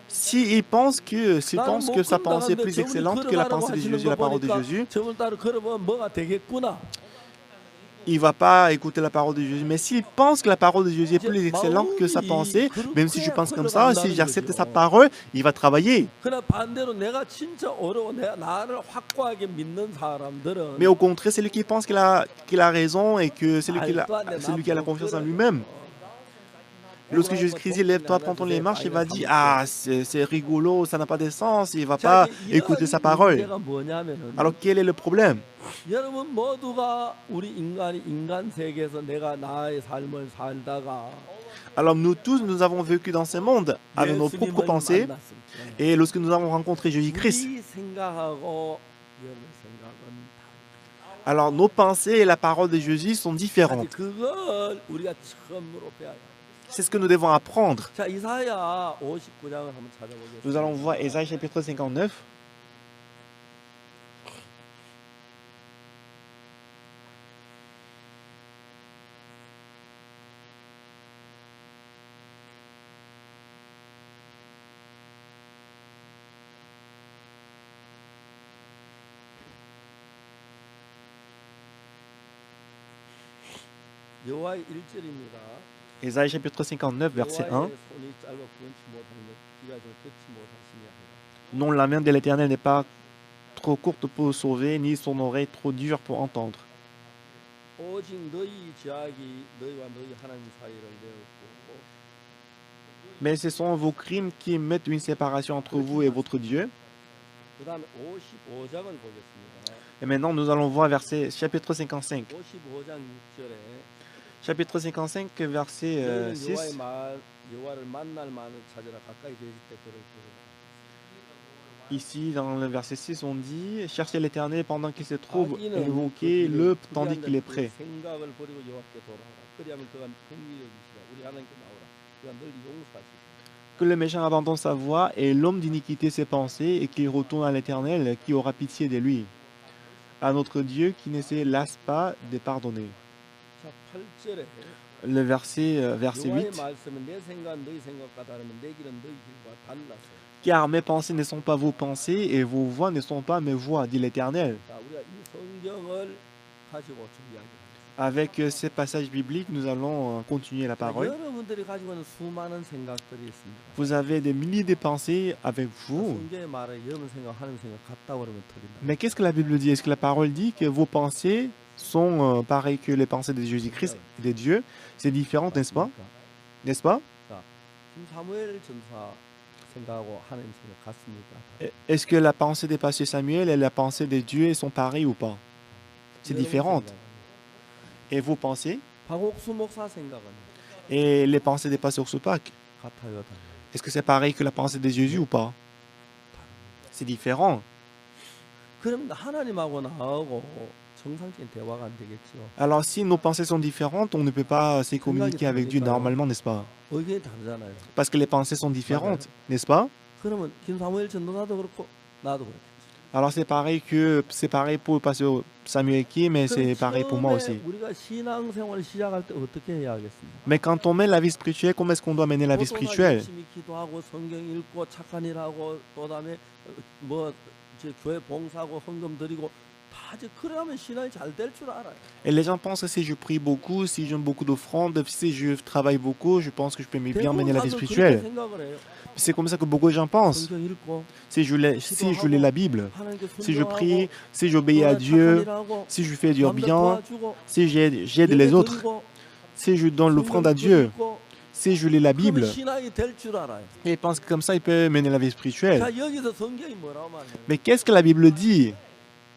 A: s'il pense que sa pensée est plus excellente que la pensée de Jésus, la parole de Jésus, il ne va pas écouter la parole de Jésus. Mais s'il pense que la parole de Jésus est plus excellente que sa pensée, même si je pense comme ça, si j'accepte sa parole, il va travailler. Mais au contraire, c'est lui qui pense qu'il a raison et que c'est lui qui a la confiance en lui-même. Lorsque Jésus-Christ dit, lève-toi, prends ton lit et marche, il va dire, ah, c'est rigolo, ça n'a pas de sens, il ne va pas écouter sa parole. Alors quel est le problème? Alors nous tous, nous avons vécu dans ce monde avec nos propres
B: 예수님을
A: pensées.
B: 만났을 때
A: Et lorsque nous avons rencontré Jésus-Christ,
B: 우리 생각하고 여러분 생각은 다르다.
A: alors nos pensées et la parole de Jésus sont
B: 아직
A: différentes.
B: 그걸 우리가 처음으로 배워야 돼.
A: C'est ce que nous devons apprendre.
B: 자, 이사야 59장을 한번
A: Nous allons
B: 찾아보겠습니다.
A: voir Ésaïe chapitre 59.
B: 여호와의 1절입니다.
A: Ésaïe chapitre 59, verset 1.
B: 손이 짧아 구원치 못하는 것, 귀가 좀 듣지 못하시냐 하라.
A: Non, la main de l'Éternel n'est pas trop courte pour sauver, ni son oreille trop dure pour entendre.
B: 오직 너희 죄악이 너희와 너희 하나님 사이를 내었고
A: Mais ce sont vos crimes qui mettent une séparation entre vous et votre Dieu.
B: 그다음에 55장을 보겠습니다.
A: Et maintenant, nous allons voir verset chapitre 55.
B: 55장 6절에
A: Chapitre 55, verset
B: 너희는
A: 6.
B: 여호와를 만날 만을 찾으라 가까이 계실 때 그를 부르라.
A: Ici, dans le verset 6, on dit « Cherchez l'Éternel pendant qu'il se trouve, invoquez-le tandis qu'il est prêt.
B: 생각을 버리고 여호와께 돌아오라. 그리하면 그가 행위력이시라. 우리 하나님께 나오라. 그가 널 용서하시리라.
A: Que le méchant abandonne sa voie et l'homme d'iniquité ses pensées et qu'il retourne à l'Éternel qui aura pitié de lui. À notre Dieu qui ne se lasse pas de pardonner. »
B: 자, 8절에
A: Le verset 8.
B: 여호와의 말씀은 내 생각 너희 생각과 다르면 내 길은 너희 길과 달라서.
A: Car mes pensées ne sont pas vos pensées et vos voix ne sont pas mes voix, dit l'Éternel.
B: 자, 우리가 이 성경을 가지고 좀 이야기합니다.
A: Avec ces passages bibliques, nous allons continuer la parole.
B: 여러분들이 가지고 있는 수많은 생각들이 있습니다.
A: Vous avez des milliers de pensées avec vous.
B: 성경의 말에 여러분 생각, 하나님 생각 같다고 그러면 틀린다.
A: Mais qu'est-ce que la Bible dit? Est-ce que la parole dit que vos pensées sont pareilles que les pensées de Jésus-Christ et de Dieu? C'est différent, n'est-ce pas? N'est-ce pas?
B: 자, 지금 사무엘 전사 생각하고 하나님 생각 같습니까?
A: Est-ce que la pensée des pasteurs Samuel et la pensée de Dieu sont pareilles ou pas? C'est différent. Et vos pensées
B: 박옥수 목사 생각은
A: et les pensées des pasteurs Sopak,
B: 같아요, 달라요?
A: est-ce que c'est pareil que la pensée de Jésus ou pas? C'est différent.
B: 그럼 하나님하고 나하고 정상적인 대화가 안 되겠죠.
A: Alors si nos pensées sont différentes, on ne peut pas se communiquer avec Dieu normalement, n'est-ce pas?
B: 의견이 다르잖아요.
A: Parce que les pensées sont différentes, n'est-ce pas?
B: 그러면 김사무엘 전도사도 그렇고 나도 그렇고.
A: Alors c'est pareil pour le pasteur Samuel Ki, mais c'est pareil pour moi aussi.
B: 우리가 신앙생활을 시작할 때 어떻게 해야 하겠습니까?
A: Mais quand on mène la vie spirituelle, comment est-ce qu'on doit mener la vie spirituelle?
B: 열심히 기도하고 성경 읽고 착한 일하고 또 다음에 뭐 이제 교회 봉사하고 헌금 드리고 다 이제 그러면 신앙이 잘 될 줄 알아요.
A: Et les gens pensent que si je prie beaucoup, si je donne beaucoup d'offrandes, si je travaille beaucoup, je pense que je peux bien mener la vie spirituelle.
B: 생각을 해요.
A: C'est comme ça que beaucoup de gens pensent.
B: 성경 읽고
A: Si je lis la Bible,
B: 하나님께
A: si je
B: 순종하고
A: prie, si j'obéis à
B: 또
A: Dieu,
B: 착한 일하고
A: si je fais du
B: 남들
A: bien,
B: 도와주고
A: si j'aide les
B: 예배
A: autres,
B: 드리고
A: si je donne l'offrande à
B: 성경
A: Dieu,
B: 읽고
A: si je lis la
B: 그러면
A: Bible,
B: 신앙이 될 줄 알아요.
A: et ils pensent que comme ça, ils peuvent mener la vie spirituelle.
B: 자, 여기서 성경이 뭐라고 말해요?
A: Mais qu'est-ce que la Bible dit?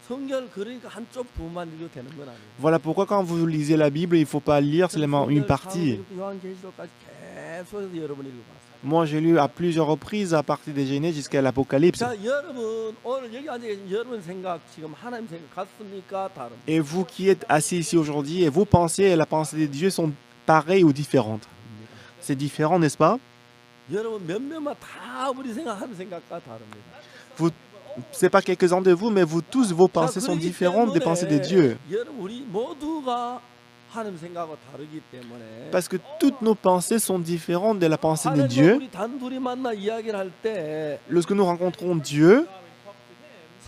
B: 성경을 그러니까 한쪽 부분만 읽어도 되는 건 아니에요.
A: Voilà pourquoi quand vous lisez la Bible, il ne faut pas lire seulement une partie.
B: 요한계시록까지 계속해서 여러분 읽어봤어요.
A: Moi, j'ai lu à plusieurs reprises à partir des Genèse jusqu'à l'Apocalypse.
B: 자, 여러분 오늘 여기 앉아 계신 여러분 생각 지금 하나님 생각 같습니까? 다릅니까?
A: Et vous qui êtes assis ici aujourd'hui, et vos pensées et la pensée de Dieu sont pareilles ou différentes? C'est différent, n'est-ce pas?
B: 여러분 몇몇만 다 우리 생각 하나님 생각과 다릅니다.
A: Vous, c'est pas quelques-uns de vous, mais vous tous, vos pensées sont différentes des pensées de Dieu.
B: 여러분 우리 모두가 하나님 생각과 다르기 때문에
A: Parce que toutes nos pensées sont différentes de la pensée de Dieu.
B: 우리 단둘이 만나 이야기를 할 때
A: Lorsque nous rencontrons Dieu,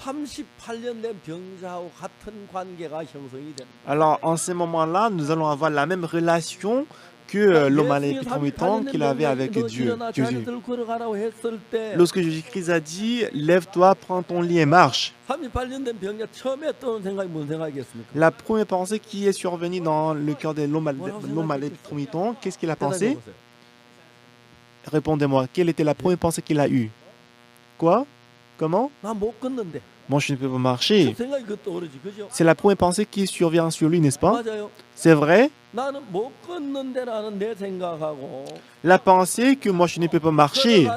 B: 38년 된 병자하고 같은 관계가 형성이 됩니다.
A: alors en ce moment-là, nous allons avoir la même relation que l'homme à l'épitromitant qu'il avait avec Dieu, Jésus. Lorsque Jésus-Christ a dit « Lève-toi, prends ton lit et marche »,
B: 38년 된 병자 처음에 떠오른 생각이 무슨 생각이겠습니까?
A: la première pensée qui est survenue dans le cœur de l'homme à l'épitromitant, qu'est-ce qu'il a pensé? Répondez-moi, quelle était la première pensée qu'il a eue? Quoi? Comment?
B: 나못 걷는데.
A: Moi, je ne peux pas marcher.
B: 생각이 그 떠오르지, 그죠?
A: C'est la première pensée qui survient sur lui, n'est-ce pas?
B: 맞아요.
A: C'est vrai, la pensée que moi je ne peux pas marcher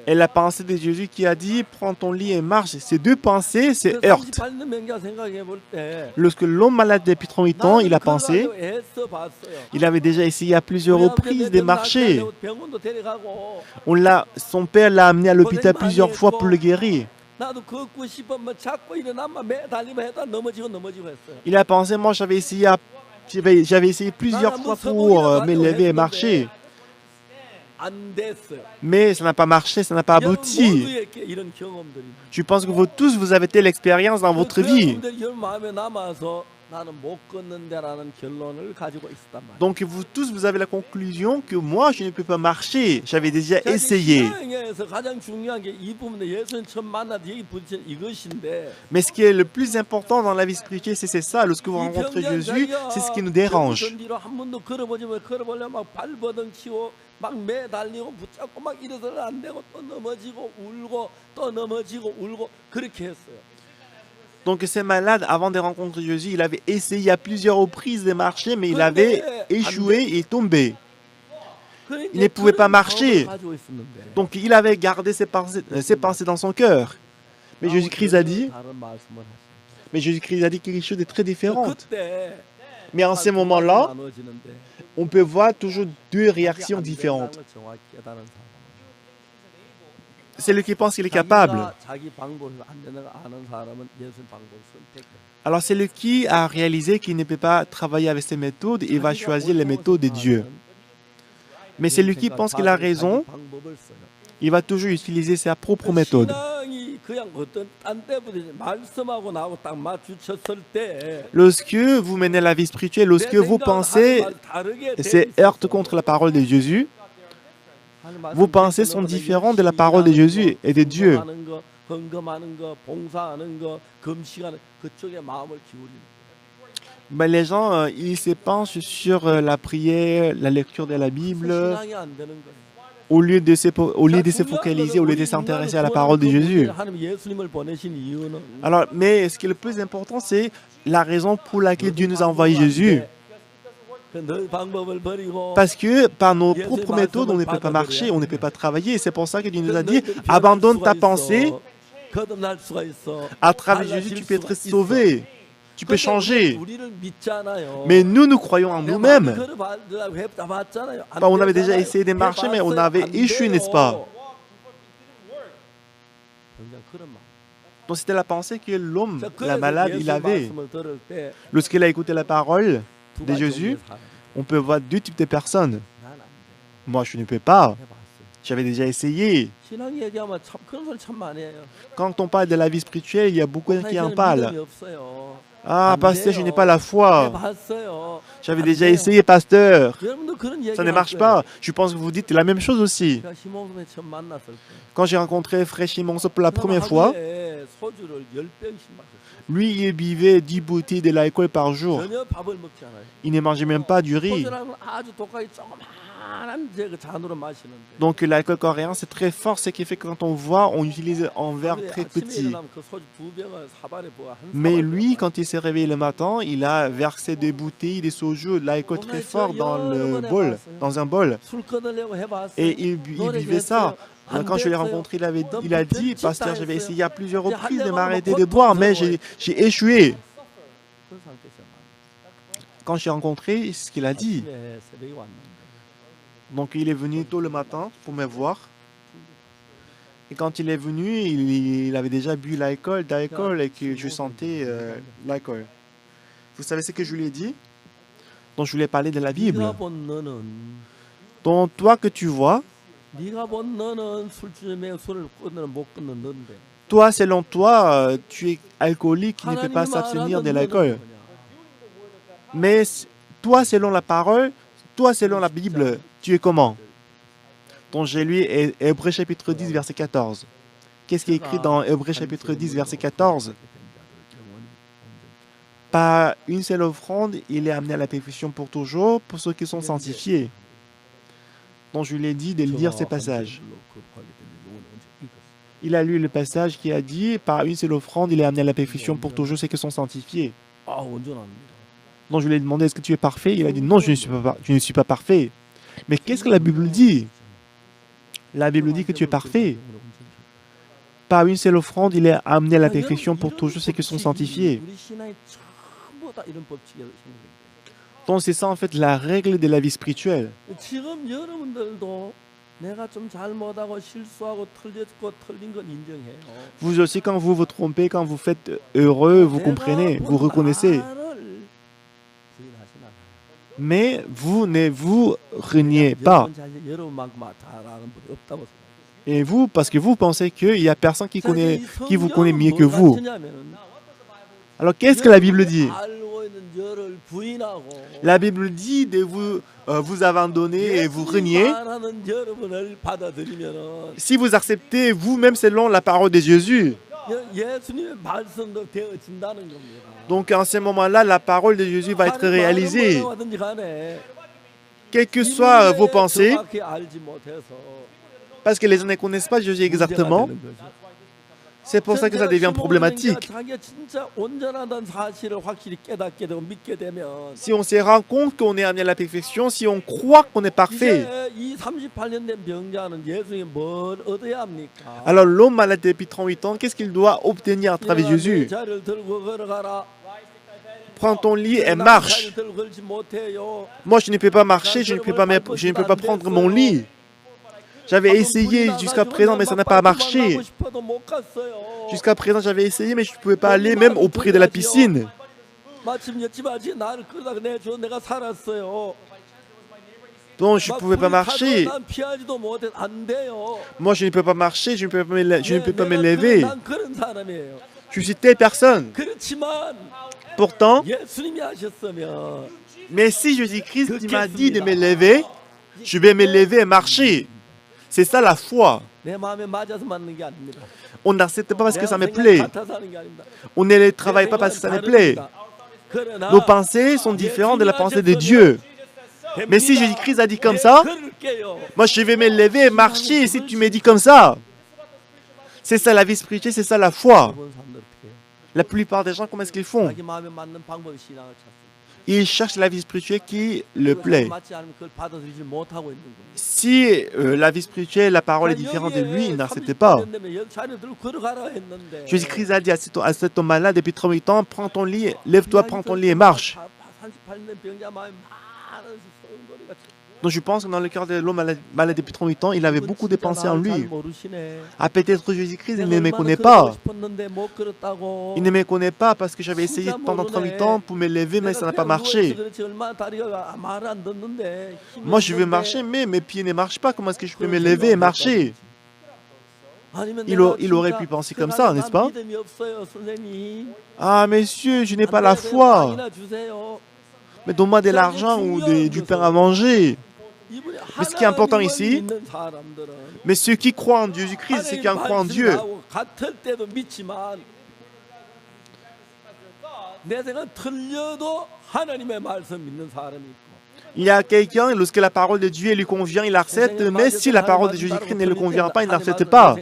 A: et la pensée de Jésus qui a dit prends ton lit et marche, ces deux pensées se heurtent. Lorsque l'homme malade depuis 38 ans, il a pensé, il avait déjà essayé à plusieurs reprises de marcher. Son père l'a amené à l'hôpital plusieurs fois pour le guérir. Il a pensé, moi j'avais essayé plusieurs fois pour me lever et marcher. Mais ça n'a pas marché, ça n'a pas abouti. Je pense que vous tous, vous avez telle expérience dans votre vie. Donc vous tous, vous avez la conclusion que moi, je ne peux pas marcher. J'avais déjà essayé. Mais ce qui est le plus important dans la vie spirituelle, c'est ça. Lorsque vous rencontrez Jésus, c'est ce qui nous dérange. Donc ces malades, avant de rencontrer Jésus, il avait essayé à plusieurs reprises de marcher, mais il avait échoué et tombé. Il ne pouvait pas marcher. Donc il avait gardé ses pensées dans son cœur. Mais Jésus-Christ a dit quelque chose de très différent. Mais en ce moment-là, on peut voir toujours deux réactions différentes. C'est lui qui pense qu'il est capable. Alors c'est lui qui a réalisé qu'il ne peut pas travailler avec ses méthodes et va choisir les méthodes de Dieu. Mais c'est lui qui pense qu'il a raison, il va toujours utiliser sa propre méthode. Lorsque vous menez la vie spirituelle, lorsque vos pensées se heurtent contre la parole de Jésus, vos pensées sont différentes de la parole de Jésus et de Dieu. Ben, les gens, ils se penchent sur la prière, la lecture de la Bible, au lieu de se focaliser, au lieu de s'intéresser à la parole de Jésus. Alors, mais ce qui est le plus important, c'est la raison pour laquelle Dieu nous a envoyé Jésus. Parce que par nos propres méthodes, on ne peut pas marcher, on ne peut pas travailler. C'est pour ça que Dieu nous a dit, abandonne ta pensée. À travers Jésus, tu peux être sauvé. Tu peux changer. Mais nous croyons en nous-mêmes. On avait déjà essayé de marcher, mais on avait échoué, n'est-ce pas? Donc c'était la pensée que l'homme, la malade, il avait. Lorsqu'il a écouté la parole de Jésus, on peut voir deux types de personnes. Moi, je ne peux pas. J'avais déjà essayé. Quand on parle de la vie spirituelle, il y a beaucoup qui en parlent. Ah, pasteur, je n'ai pas la foi. J'avais déjà essayé, pasteur. Ça ne marche pas. Je pense que vous dites la même chose aussi. Quand j'ai rencontré Frère Shimonso pour la première fois, lui, il buvait 10 bouteilles de l'alcool par jour. Il ne mangeait même pas du riz. Donc l'alcool coréen, c'est très fort, ce qui fait que quand on voit, on utilise un verre très petit. Mais lui, quand il s'est réveillé le matin, il a versé des bouteilles de soju, de l'alcool très fort dans un bol. Et il buvait ça. Quand je l'ai rencontré, il a dit, pasteur, j'avais essayé à plusieurs reprises de m'arrêter de boire, mais j'ai échoué. Quand je l'ai rencontré, c'est ce qu'il a dit. Donc il est venu tôt le matin pour me voir. Et quand il est venu, il avait déjà bu l'alcool et que je sentais l'alcool. Vous savez ce que je lui ai dit? Donc je lui ai parlé de la Bible. Donc toi que tu vois, toi selon toi, tu es alcoolique qui ne peut pas s'abstenir de l'alcool. Mais toi selon la parole, toi selon la Bible, tu es comment? Donc j'ai lu Hébreux chapitre 10, verset 14. Qu'est-ce qui est écrit dans Hébreux chapitre 10, verset 14? Par une seule offrande, il est amené à la perfection pour toujours, pour ceux qui sont sanctifiés. Donc je lui ai dit de lire ces passages. Il a lu le passage qui a dit, par une seule offrande, il est amené à la perfection pour toujours ceux qui sont sanctifiés. Donc je lui ai demandé, est-ce que tu es parfait? Il a dit, non, je ne suis pas parfait. Mais qu'est-ce que la Bible dit? La Bible dit que tu es parfait. Par une seule offrande, il est amené à la perfection pour toujours ceux qui sont sanctifiés. Donc c'est ça en fait la règle de la vie spirituelle. Vous aussi, quand vous vous trompez, quand vous faites heureux, vous comprenez, vous reconnaissez. Mais vous ne vous reniez pas. Et vous, parce que vous pensez qu'il n'y a personne qui vous connaît mieux que vous. Alors qu'est-ce que la Bible dit? La Bible dit de vous abandonner et vous renier. Si vous acceptez vous-même selon la parole de Jésus. Donc en ce moment-là, la parole de Jésus va être réalisée. Quelles que soient vos pensées, parce que les gens ne connaissent pas Jésus exactement, c'est pour ça que ça devient problématique. Si on se rend compte qu'on est amené à la perfection, si on croit qu'on est parfait, alors l'homme malade depuis 38 ans, qu'est-ce qu'il doit obtenir à travers Jésus? Prends ton lit et marche. Moi, je ne peux pas marcher, je ne peux pas prendre mon lit. J'avais essayé jusqu'à présent, mais ça n'a pas marché. Jusqu'à présent, j'avais essayé, mais je ne pouvais pas aller même auprès de la piscine. Donc, je ne pouvais pas marcher. Moi, je ne peux pas marcher, je ne peux pas me lever. Je suis telle personne. Pourtant, mais si Jésus-Christ m'a dit de me lever, je vais me lever et marcher. C'est ça la foi. On n'accepte pas parce que ça me plaît. On ne travaille pas parce que ça me plaît. Nos pensées sont différentes de la pensée de Dieu. Mais si Jésus-Christ a dit comme ça, moi je vais me lever et marcher si tu me dis comme ça. C'est ça la vie spirituelle, c'est ça la foi. La plupart des gens, comment est-ce qu'ils font? Ils cherchent la vie spirituelle qui le plaît. Si la vie spirituelle, la parole est différente de lui, il n'accepte pas. Jésus-Christ a dit à cet homme-là depuis 38 ans, prends ton lit, lève-toi, prends ton lit et marche. Donc je pense que dans le cœur de l'homme malade depuis 38 ans, il avait beaucoup de pensées en lui. Ah, peut-être Jésus-Christ, il ne me connaît pas. Il ne me connaît pas parce que j'avais essayé pendant 38 ans pour me lever, mais ça n'a pas marché. Moi, je veux marcher, mais mes pieds ne marchent pas. Comment est-ce que je peux me lever et marcher? Il aurait pu penser comme ça, n'est-ce pas? Ah, monsieur, je n'ai pas la foi. Mais donne-moi de l'argent ou du pain à manger. Mais ce qui est important ici, mais ceux qui croient en Jésus-Christ, ceux qui en croient en Dieu, il y a quelqu'un, lorsque la parole de Dieu lui convient, il accepte, mais si la parole de Jésus-Christ ne le convient pas, il n'accepte pas.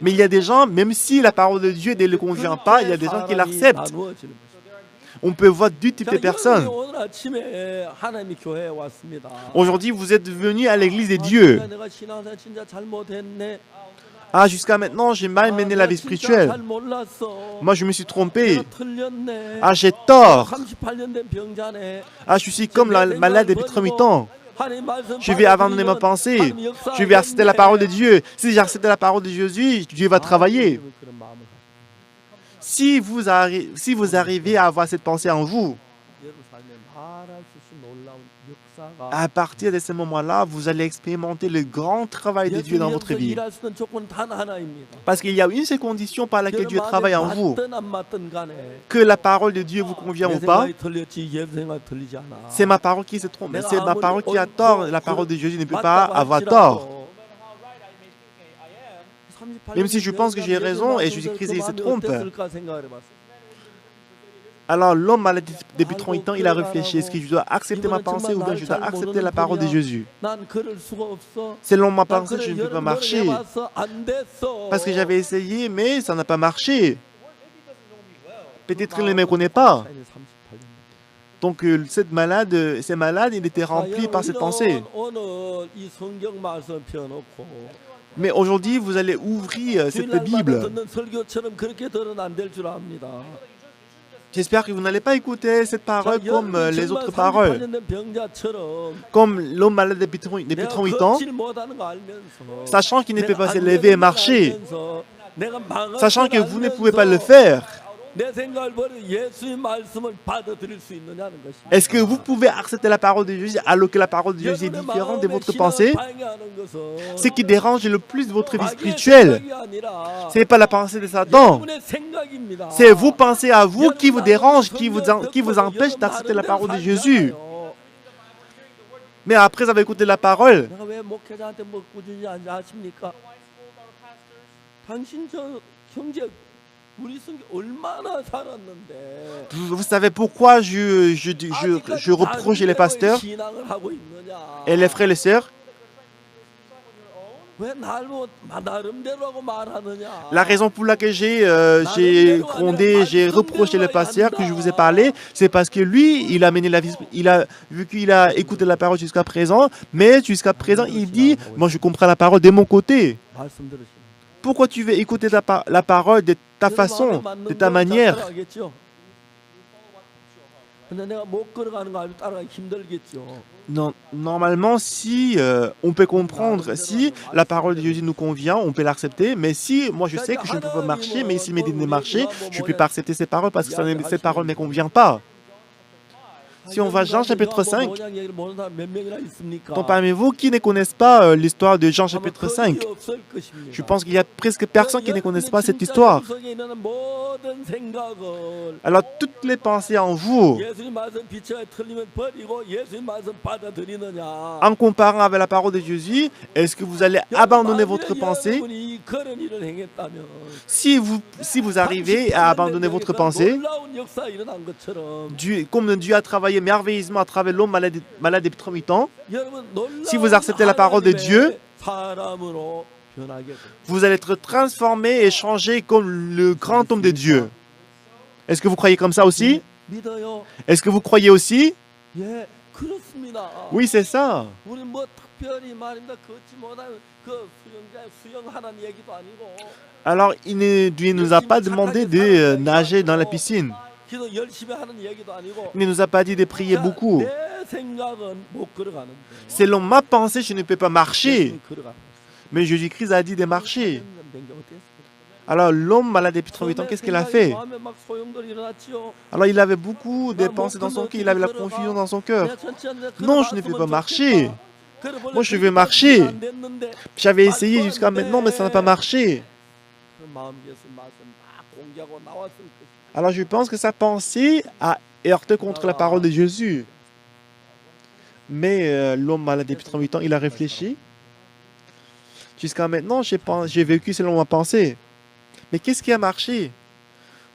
A: Mais il y a des gens, même si la parole de Dieu ne le convient pas, il y a des gens qui l'acceptent. On peut voir deux types de personnes. Aujourd'hui, vous êtes venus à l'église de Dieu. Ah, jusqu'à maintenant, j'ai mal mené la vie spirituelle. Moi, je me suis trompé. Ah, j'ai tort. Ah, je suis comme la malade depuis 38 ans. Je vais abandonner ma pensée. Je vais accepter la parole de Dieu. Si j'accepte la parole de Jésus, Dieu va travailler. Si vous arrivez à avoir cette pensée en vous, à partir de ce moment-là, vous allez expérimenter le grand travail de Dieu dans votre vie. Parce qu'il y a une seule condition par laquelle Dieu travaille en vous. Que la parole de Dieu vous convient ou pas, c'est ma parole qui se trompe. C'est ma parole qui a tort. La parole de Jésus ne peut pas avoir tort. Même si je pense que j'ai raison et Jésus-Christ se trompe. Alors l'homme malade depuis 38 ans, il a réfléchi. Est-ce que je dois accepter ma pensée ou bien je dois accepter la parole de Jésus? Selon ma pensée, je ne peux pas marcher. Parce que j'avais essayé, mais ça n'a pas marché. Peut-être qu'il ne me connaît pas. Donc ces malades, il était rempli par cette pensée. Mais aujourd'hui, vous allez ouvrir cette Bible. J'espère que vous n'allez pas écouter cette parole comme les autres paroles. Comme l'homme malade depuis 38 ans, sachant qu'il ne peut pas se lever et marcher, sachant que vous ne pouvez pas le faire. Est-ce que vous pouvez accepter la parole de Jésus alors que la parole de Jésus est différente de votre pensée? Ce qui dérange le plus votre vie spirituelle, ce n'est pas la pensée de Satan. C'est vous pensez à vous qui vous dérange, qui vous empêche d'accepter la parole de Jésus. Mais après avoir écouté la parole, vous savez pourquoi je reproche les pasteurs et les frères et les sœurs? La raison pour laquelle j'ai reproché les pasteurs que je vous ai parlé, c'est parce que lui, il a mené la vie, vu qu'il a écouté la parole jusqu'à présent, mais jusqu'à présent, il dit, moi je comprends la parole de mon côté. Pourquoi tu veux écouter la parole de ta façon, de ta manière? Non, normalement, si on peut comprendre, si la parole de Jésus nous convient, on peut l'accepter. Mais si moi je sais que je ne peux pas marcher, mais s'il me dit de marcher, je ne peux pas accepter ces paroles parce que ces paroles ne me conviennent pas. Si on va à Jean chapitre 5, donc parmi vous qui ne connaissent pas l'histoire de Jean chapitre 5, je pense qu'il y a presque personne qui ne connaisse pas cette histoire. Alors toutes les pensées en vous, en comparant avec la parole de Jésus, est-ce que vous allez abandonner votre pensée? Si vous arrivez à abandonner votre pensée, comme Dieu a travaillé merveilleusement à travers l'homme malade depuis 38 ans, si vous acceptez la parole de Dieu, vous allez être transformé et changé comme le grand homme de Dieu. Est-ce que vous croyez comme ça aussi? Est-ce que vous croyez aussi? Oui, c'est ça. Alors, Dieu ne nous a pas demandé de nager dans la piscine. Il ne nous a pas dit de prier beaucoup. Selon ma pensée, je ne peux pas marcher. Mais Jésus-Christ a dit de marcher. Alors l'homme malade depuis 38 ans, qu'est-ce qu'il a fait? Alors il avait beaucoup de pensées dans son cœur, il avait la confusion dans son cœur. Non, je ne peux pas marcher. Moi, je veux marcher. J'avais essayé jusqu'à maintenant, mais ça n'a pas marché. Alors je pense que sa pensée a heurté contre la parole de Jésus. Mais l'homme malade depuis 38 ans, il a réfléchi. Jusqu'à maintenant, j'ai vécu selon ma pensée. Mais qu'est-ce qui a marché?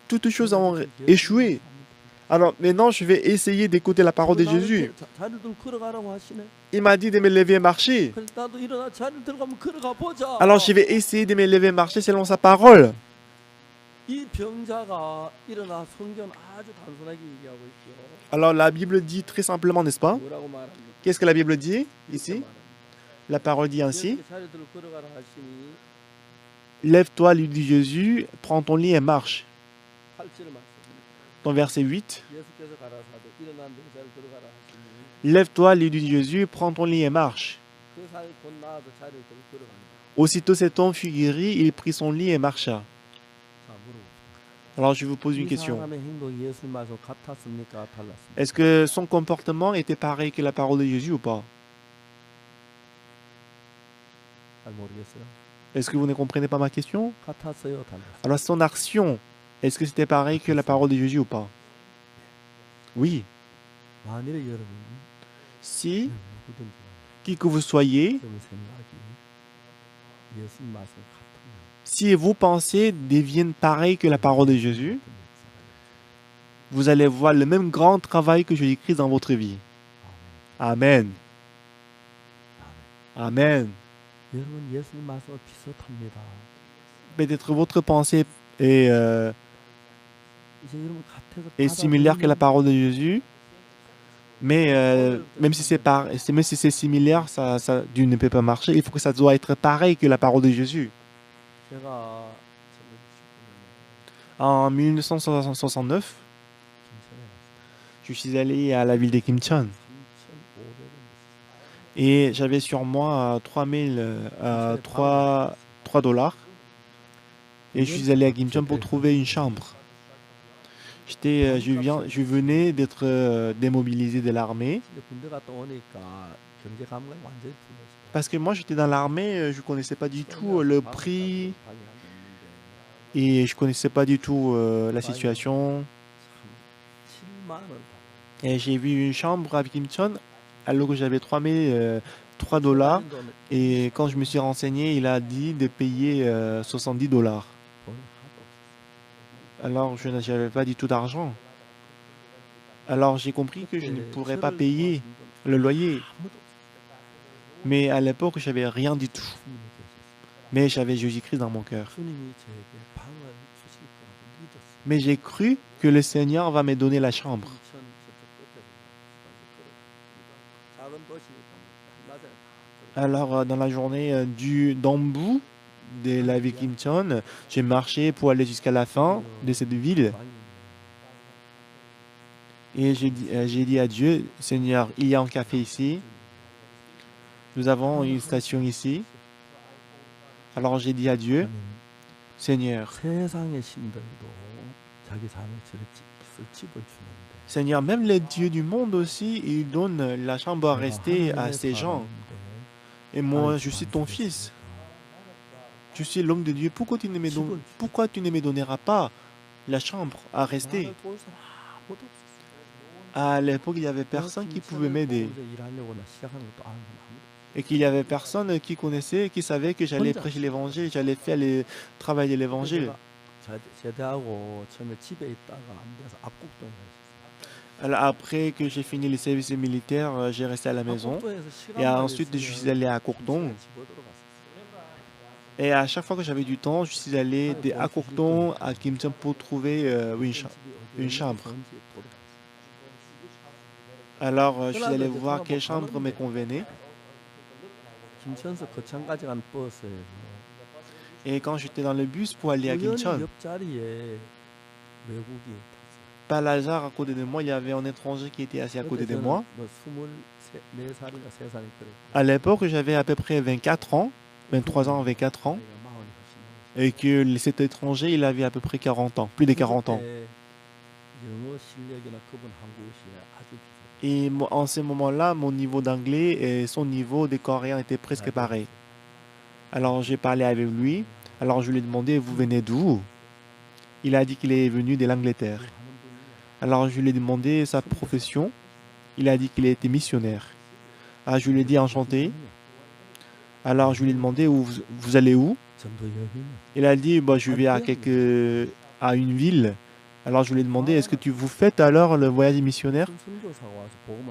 A: Toutes choses ont échoué. Alors maintenant, je vais essayer d'écouter la parole de Jésus. Il m'a dit de me lever et marcher. Alors je vais essayer de me lever et marcher selon sa parole. Alors la Bible dit très simplement, n'est-ce pas? Qu'est-ce que la Bible dit ici? La parole dit ainsi. Lève-toi, lui dit Jésus, prends ton lit et marche. Dans verset 8. Lève-toi, lui dit Jésus, prends ton lit et marche. Aussitôt cet homme fut guéri, il prit son lit et marcha. Alors je vous pose une question. Est-ce que son comportement était pareil que la parole de Jésus ou pas? Est-ce que vous ne comprenez pas ma question? Alors son action, est-ce que c'était pareil que la parole de Jésus ou pas? Oui. Si, qui que vous soyez, si vos pensées deviennent pareilles que la parole de Jésus, vous allez voir le même grand travail que Jésus-Christ dans votre vie. Amen. Amen. Peut-être votre pensée est est similaire que la parole de Jésus, mais même si c'est similaire, Dieu ne peut pas marcher. Il faut que ça doit être pareil que la parole de Jésus. En 1969, je suis allé à la ville de Kimcheon et j'avais sur moi 3 dollars et je suis allé à Kimcheon pour trouver une chambre. Je venais d'être démobilisé de l'armée parce que moi j'étais dans l'armée, je connaissais pas du tout le prix et je connaissais pas du tout la situation. Et j'ai vu une chambre à Kimcheon alors que j'avais 3 dollars et quand je me suis renseigné, il a dit de payer 70 dollars. Alors je n'avais pas du tout d'argent. Alors j'ai compris que je ne pourrais pas payer le loyer. Mais à l'époque, je n'avais rien du tout. Mais j'avais Jésus-Christ dans mon cœur. Mais j'ai cru que le Seigneur va me donner la chambre. Alors, dans la journée d'en bout de la ville Kimcheon, j'ai marché pour aller jusqu'à la fin de cette ville. Et j'ai dit à Dieu, Seigneur, il y a un café ici. Nous avons une station ici. Alors j'ai dit à Dieu, Seigneur, Seigneur, même les dieux du monde aussi, ils donnent la chambre à rester à ces gens. Et moi, je suis ton fils. Je suis l'homme de Dieu. Pourquoi tu ne me donneras pas la chambre à rester? À l'époque, il n'y avait personne qui pouvait m'aider. Et qu'il y avait personne qui connaissait, qui savait que j'allais prêcher l'évangile, j'allais faire le travail de l'évangile. Alors après que j'ai fini le service militaire, j'ai resté à la maison. Et ensuite, je suis allé à Kokdong. Et à chaque fois que j'avais du temps, je suis allé à Kokdong, à Kimcheon pour trouver une chambre. Alors, je suis allé voir quelle chambre me convenait. Et quand j'étais dans le bus pour aller à Kimcheon, par hasard, à côté de moi, il y avait un étranger qui était assis à côté de moi. À l'époque, j'avais à peu près 24 ans, 23 ans, 24 ans. Et que cet étranger, il avait à peu près 40 ans, plus de 40 ans. Et en ce moment-là, mon niveau d'anglais et son niveau de coréen étaient presque pareils. Alors j'ai parlé avec lui. Alors je lui ai demandé, vous venez d'où? Il a dit qu'il est venu de l'Angleterre. Alors je lui ai demandé sa profession. Il a dit qu'il était missionnaire. Alors je lui ai dit enchanté. Alors je lui ai demandé, vous allez où? Il a dit, bah, je vais à une ville. Alors je lui ai demandé, est-ce que vous faites alors le voyage missionnaire?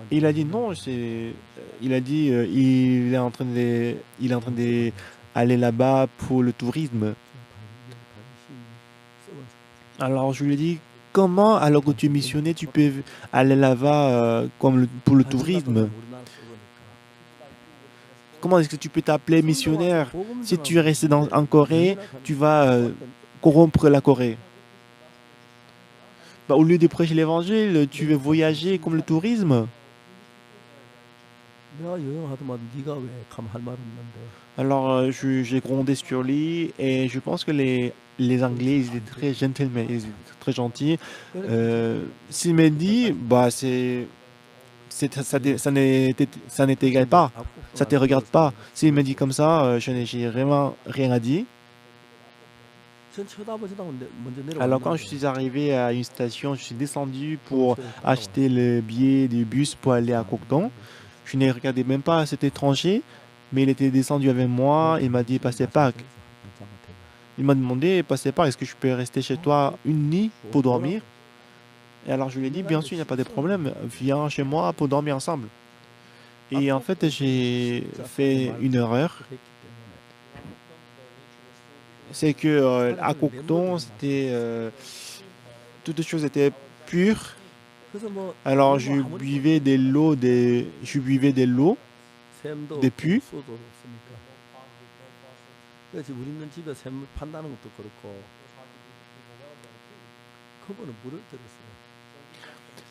A: Et il a dit non, il a dit il est en train d'aller là-bas pour le tourisme. Alors je lui ai dit, comment alors que tu es missionnaire, tu peux aller là-bas pour le tourisme? Comment est-ce que tu peux t'appeler missionnaire? Si tu es resté en Corée, tu vas corrompre la Corée. Bah, au lieu de prêcher l'évangile, tu veux voyager comme le tourisme. Alors j'ai grondé sur lui et je pense que les Anglais, ils étaient très gentlemen, ils étaient très gentils. S'il m'a dit, bah ça ne t'égale pas, ça te regarde pas. S'il me dit comme ça, je n'ai vraiment rien à dire. Alors quand je suis arrivé à une station, je suis descendu pour acheter le billet du bus pour aller à Kokdong. Je n'ai regardé même pas cet étranger, mais il était descendu avec moi. Il m'a dit, passez Pâques. Il m'a demandé, passez Pâques, est-ce que je peux rester chez toi une nuit pour dormir? Et alors je lui ai dit, bien sûr, il n'y a pas de problème, viens chez moi pour dormir ensemble. Et en fait, j'ai fait une erreur. C'est que à Kokdong, toutes les choses étaient pures.
B: 그래서 뭐
A: Alors
B: 그리고 아무리
A: je buvais des lots
B: 샘도
A: des
B: 없고
A: puits.
B: 수도 없으니까. 그래서 우리는 집에 샘을 판다는 것도 그렇고 그분은 물을 들였어요.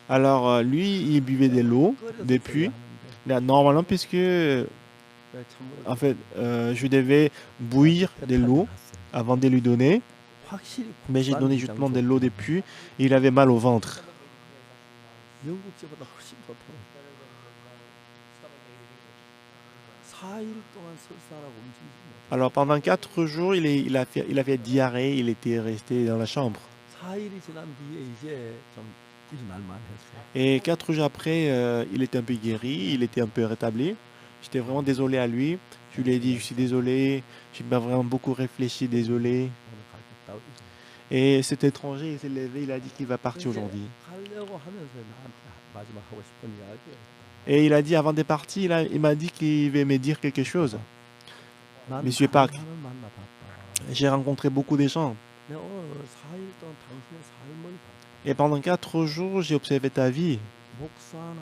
A: Alors lui, il buvait des lots
B: 끓여서
A: des
B: 줘야
A: puits.
B: 하는데
A: Là, normalement, puisque
B: 그래 찬물을
A: en fait,
B: 줬어요.
A: je devais bouillir des
B: 배탈이
A: lots
B: 났어요.
A: avant de lui donner,
B: 확실히
A: mais j'ai
B: 국산
A: donné
B: 위장
A: justement de l'eau des
B: 좋더라고요.
A: puits et il avait mal au ventre.
B: 영국제보다 훨씬 좋더라고요. 4일 동안 설사하고 움직이지 못해요.
A: Alors pendant 4 jours, il a fait diarrhée, il était resté dans la chambre.
B: 4일이 지난 뒤에 이제 좀 일어날 만했어요.
A: Et 4 jours après, il était un peu guéri, il était un peu rétabli. J'étais vraiment désolé à lui. Je lui ai dit, je suis désolé, j'ai pas vraiment beaucoup réfléchi, désolé.
B: 오늘 가겠다고 이러고.
A: Et cet étranger, il s'est levé, il a dit qu'il va partir
B: 이제
A: aujourd'hui.
B: 가려고 하면서 나한테 마지막 하고 싶은 이야기였다.
A: Et il a dit, avant de partir, il m'a dit qu'il va me dire quelque chose.
B: 난
A: Monsieur Park,
B: 사람을 만나봤다.
A: j'ai rencontré beaucoup de gens.
B: 내가 오늘 4일 동안 당신의 삶을 봤다.
A: Et pendant 4 jours, j'ai observé ta vie.
B: 목사나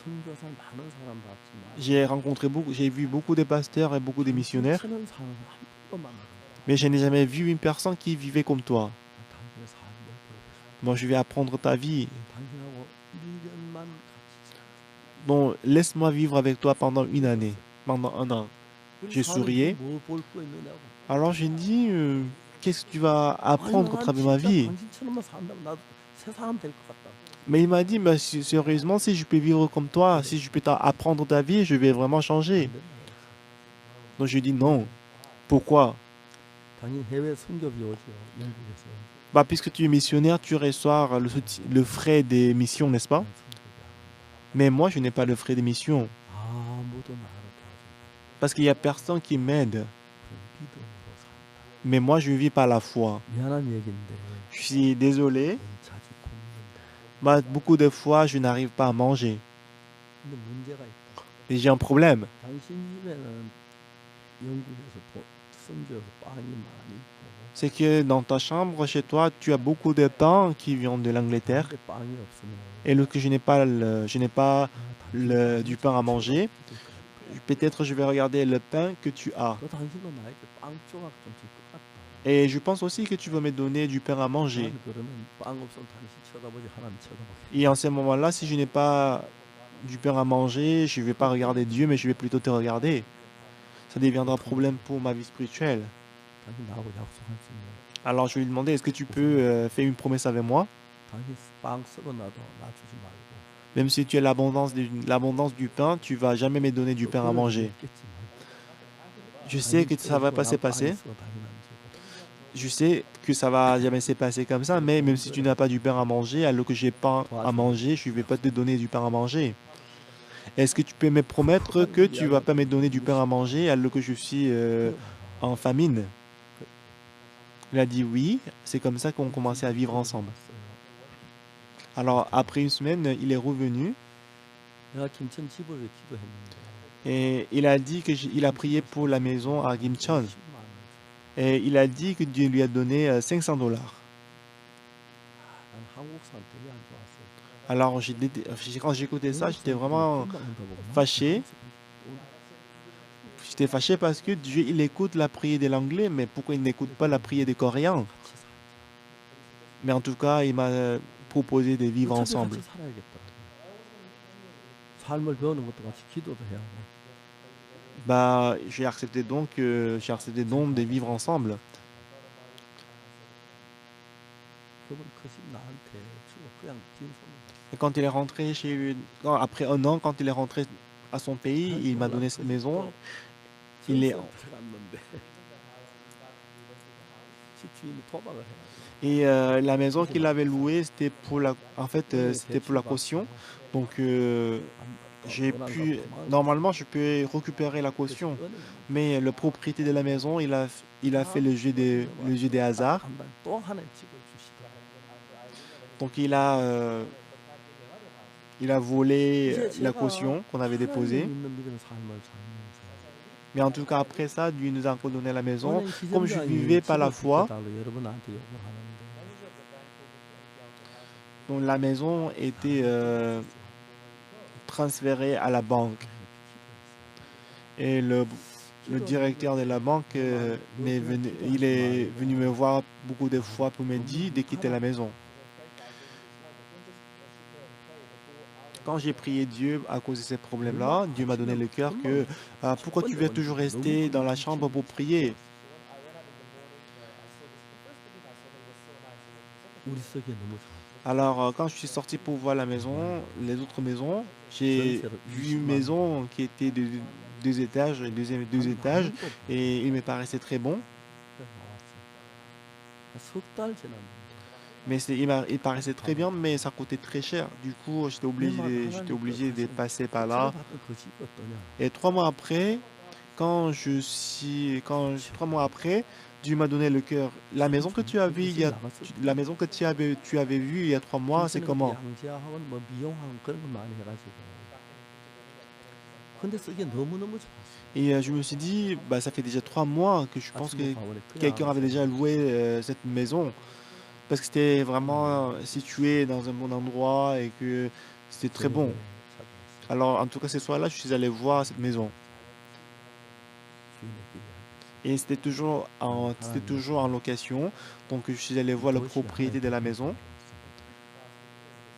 B: 선교사 많은 사람 봤지만
A: J'ai rencontré beaucoup, j'ai vu beaucoup de pasteurs et beaucoup de missionnaires.
B: 당신처럼 사는 사람 한 번도 만나봤다.
A: Mais je n'ai jamais vu une personne qui vivait comme toi.
B: 당신의 삶을 배우고 싶다.
A: Moi, je vais apprendre ta vie.
B: 당신하고 1년만 같이 살았다.
A: Donc, laisse-moi vivre avec toi pendant une année, pendant un an. Je souriais.
B: 뭐볼 거 있느냐고.
A: Alors, j'ai dit, qu'est-ce que tu vas apprendre au travers de ma vie?
B: 당신처럼만 산다면 나도 새 사람 될 것 같다.
A: Mais il m'a dit, bah, sérieusement, si je peux vivre comme toi, si je peux apprendre ta vie, je vais vraiment changer. Donc, je lui ai dit non. Pourquoi?
B: 당신 해외 선교비 오죠. 영국에서.
A: Bah, puisque tu es missionnaire, tu reçois le frais des missions, n'est-ce pas? Mais moi, je n'ai pas le frais des missions.
B: 아무도 나를 도와주지.
A: Parce qu'il n'y a personne qui m'aide.
B: 그런 믿음으로 산다.
A: Mais moi, je vis par la foi.
B: 미안한 얘기인데
A: Je suis désolé.
B: 넌 자주 굶는다.
A: Bah, beaucoup de fois, je n'arrive pas à manger.
B: 근데 문제가 있다.
A: Et j'ai un problème.
B: 당신 집에는 영국에서 선교에서 빵이 많이 있고
A: C'est que dans ta chambre, chez toi, tu as beaucoup de pain qui viennent de l'Angleterre.
B: 근데 빵이 없으면
A: Et que je n'ai pas, du pain à manger. Peut-être je vais regarder le pain que tu as.
B: 너 당신도 나에게 빵 조각 좀 줄 것 같다.
A: Et je pense aussi que tu vas me donner du pain à manger.
B: 나는 그러면 빵 없으면 당신 쳐다보지 하나님 쳐다보게.
A: Et en ce moment-là, si je n'ai pas du pain à manger, je ne vais pas regarder Dieu, mais je vais plutôt te regarder. Ça deviendra un problème pour ma vie spirituelle.
B: 당신 나하고 약속할 수 있는.
A: Alors je lui ai demandé, est-ce que tu peux faire une promesse avec moi?
B: 당신 빵 썩어 놔도 나 주지 말고.
A: Même si tu as l'abondance du pain, tu vas jamais me donner du pain à manger. Je sais que ça va pas se passer. Je sais que ça va jamais se passer comme ça, mais même si tu n'as pas du pain à manger, alors que j'ai pain à manger, je ne vais pas te donner du pain à manger. Est-ce que tu peux me promettre que tu vas pas me donner du pain à manger alors que je suis en famine? Il a dit oui, c'est comme ça qu'on commençait à vivre ensemble. Alors après une semaine, il est revenu
B: 내가 김천 집을 왜 기도했는데.
A: et il a dit qu'il a prié pour la maison à Gimcheon.
B: 10만 원.
A: Et il a dit que Dieu lui a donné $500.
B: 난 한국 사람 되게 안 좋았어요.
A: Alors quand j'écoutais ça, j'étais vraiment fâché. J'étais fâché parce que Dieu, il écoute la prière de l'anglais, mais pourquoi il n'écoute pas la prière des Coréens?
B: 같이 살자.
A: Mais en tout cas, il m'a proposé de vivre
B: 어차피
A: ensemble.
B: 같이 살아야겠더라고요. 삶을 배우는 것도 같이 기도도 해야 하고.
A: Bah, j'ai accepté donc de vivre ensemble.
B: 그분 그 집 나한테 주고 그냥 빈손으로.
A: Et quand il est rentré chez lui, après un an, quand il est rentré à son pays, il m'a donné cette maison. Il est,
B: 들어갔는데 집 주인이 도박을 해요.
A: et la maison qu'il avait louée, c'était pour c'était pour la caution. Donc, normalement, je peux récupérer la caution. Mais le propriétaire de la maison, il a fait le jeu des hasards.
B: 또 하나의 집을 주시더라고요.
A: Donc, il a volé la caution qu'on avait déposée. Mais en tout cas, après ça, Dieu nous a redonné la maison. Comme je vivais par la foi, Donc la maison était transférée à la banque. Et le directeur de la banque il est venu me voir beaucoup de fois pour me dire de quitter la maison. Quand j'ai prié Dieu à cause de ces problèmes-là, Dieu m'a donné le cœur que pourquoi tu veux toujours rester dans la chambre pour prier? Alors, quand je suis sorti pour voir la maison, les autres maisons, j'ai vu une maison qui était de 2 étages, deux étages, et il me paraissait très bon. Mais il paraissait très bien, mais ça coûtait très cher. Du coup, j'étais obligé de passer par là. Et 3 mois après, 3 mois après, Dieu m'a donné le cœur. La maison que tu as vue la maison que tu avais vue il y a 3 mois, c'est comment? Et je me suis dit, bah, ça fait déjà 3 mois que je pense que quelqu'un avait déjà loué cette maison. Parce que c'était vraiment situé dans un bon endroit et que c'était très bon. Alors, en tout cas, ce soir-là, je suis allé voir cette maison. Et c'était toujours en location. Donc, je suis allé voir la propriété de la maison.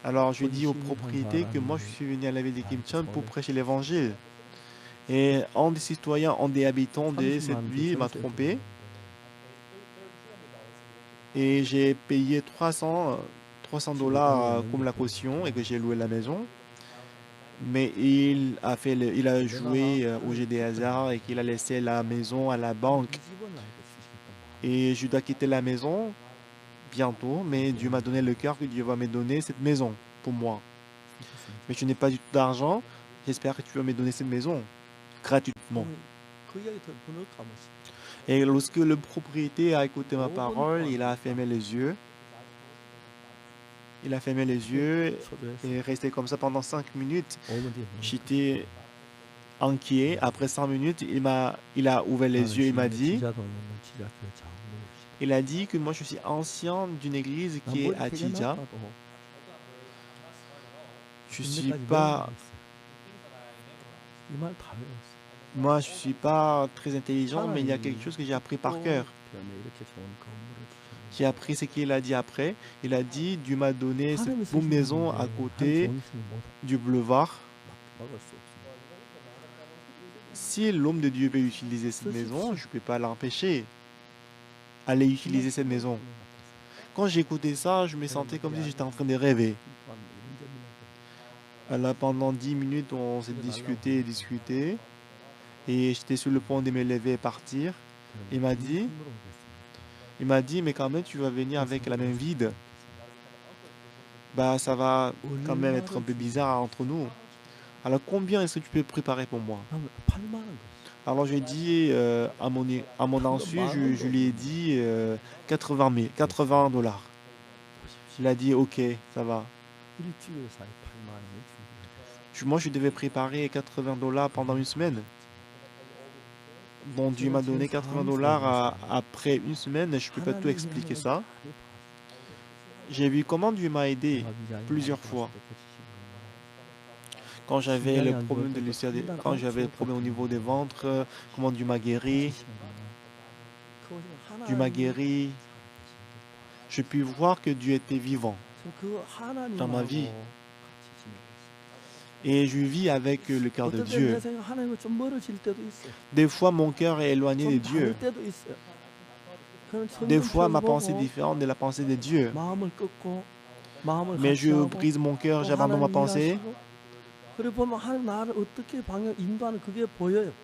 A: Alors, je lui ai dit aux propriétés que moi, je suis venu à la ville de Kimcheon pour prêcher l'évangile. Et un des citoyens, un des habitants de cette ville m'a trompé. Et j'ai payé 300 $ comme la caution et que j'ai loué la maison. Mais il a joué au jeu des hasards et qu'il a laissé la maison à la banque. Et je dois quitter la maison bientôt, mais Dieu m'a donné le cœur que Dieu va me donner cette maison pour moi. Mais je n'ai pas du tout d'argent. J'espère que tu vas me donner cette maison gratuitement. Et lorsque le propriétaire a écouté ma parole, il a fermé les yeux. Il a fermé les yeux et est resté comme ça pendant 5 minutes. J'étais inquiet. Après 5 minutes, il a ouvert les yeux. Il a dit que moi je suis ancien d'une église qui est à Tija. Moi je suis pas très intelligent, mais il y a quelque chose que j'ai appris par cœur. J'ai appris ce qu'il a dit après. Il a dit, Dieu m'a donné cette bonne maison à côté du boulevard. Si l'homme de Dieu veut utiliser cette maison, je ne peux pas l'empêcher d'aller utiliser cette maison. Quand j'ai écouté ça, je me sentais comme si j'étais en train de rêver. Alors, pendant 10 minutes, on s'est discuté. Et j'étais sur le point de me lever et partir. Il m'a dit, mais quand même, tu vas venir avec la main vide. Bah, ça va quand même être un peu bizarre entre nous. Alors, combien est-ce que tu peux préparer pour moi? Alors, j'ai dit, à mon insu, je lui ai dit 80 $. Il a dit, ok, ça va. Moi, je devais préparer 80 $ pendant une semaine. Bon, Dieu m'a donné 80 $ après une semaine. Je ne peux pas tout expliquer ça. J'ai vu comment Dieu m'a aidé plusieurs fois. Quand j'avais le problème de l'ulcère, quand j'avais le problème au niveau des ventres, comment Dieu m'a guéri. J'ai pu voir que Dieu était vivant dans ma vie. Et je vis avec le cœur de Dieu. Des fois, mon cœur est éloigné de Dieu. Des fois, ma pensée est différente de la pensée de Dieu. Mais je brise mon cœur, j'abandonne ma pensée.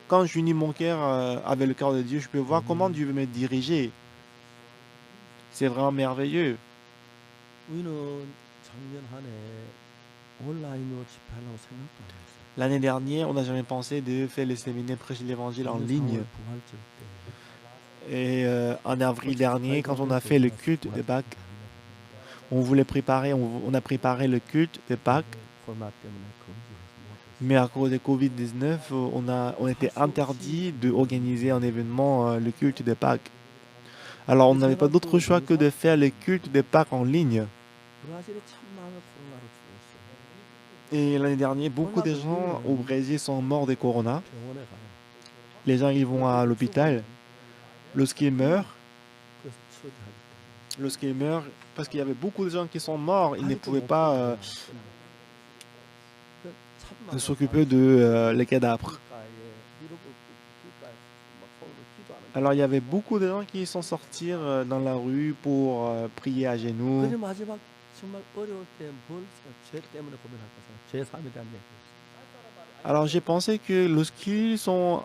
A: Quand j'unis mon cœur avec le cœur de Dieu, je peux voir comment Dieu veut me diriger. C'est vraiment merveilleux. L'année dernière, on n'a jamais pensé de faire les séminaires prêcher l'évangile en ligne. Et en avril dernier, quand on a fait le culte de Pâques, on a préparé le culte de Pâques. Mais à cause de Covid-19, on était interdit d'organiser un événement, le culte de Pâques. Alors on n'avait pas d'autre choix que de faire le culte de Pâques en ligne. Et l'année dernière, beaucoup de gens au Brésil sont morts de corona. Les gens ils vont à l'hôpital. Lorsqu'ils meurent, parce qu'il y avait beaucoup de gens qui sont morts, ils ne pouvaient pas s'occuper de les cadavres. Alors il y avait beaucoup de gens qui sont sortis dans la rue pour prier à genoux. Alors j'ai pensé que lorsqu'ils sont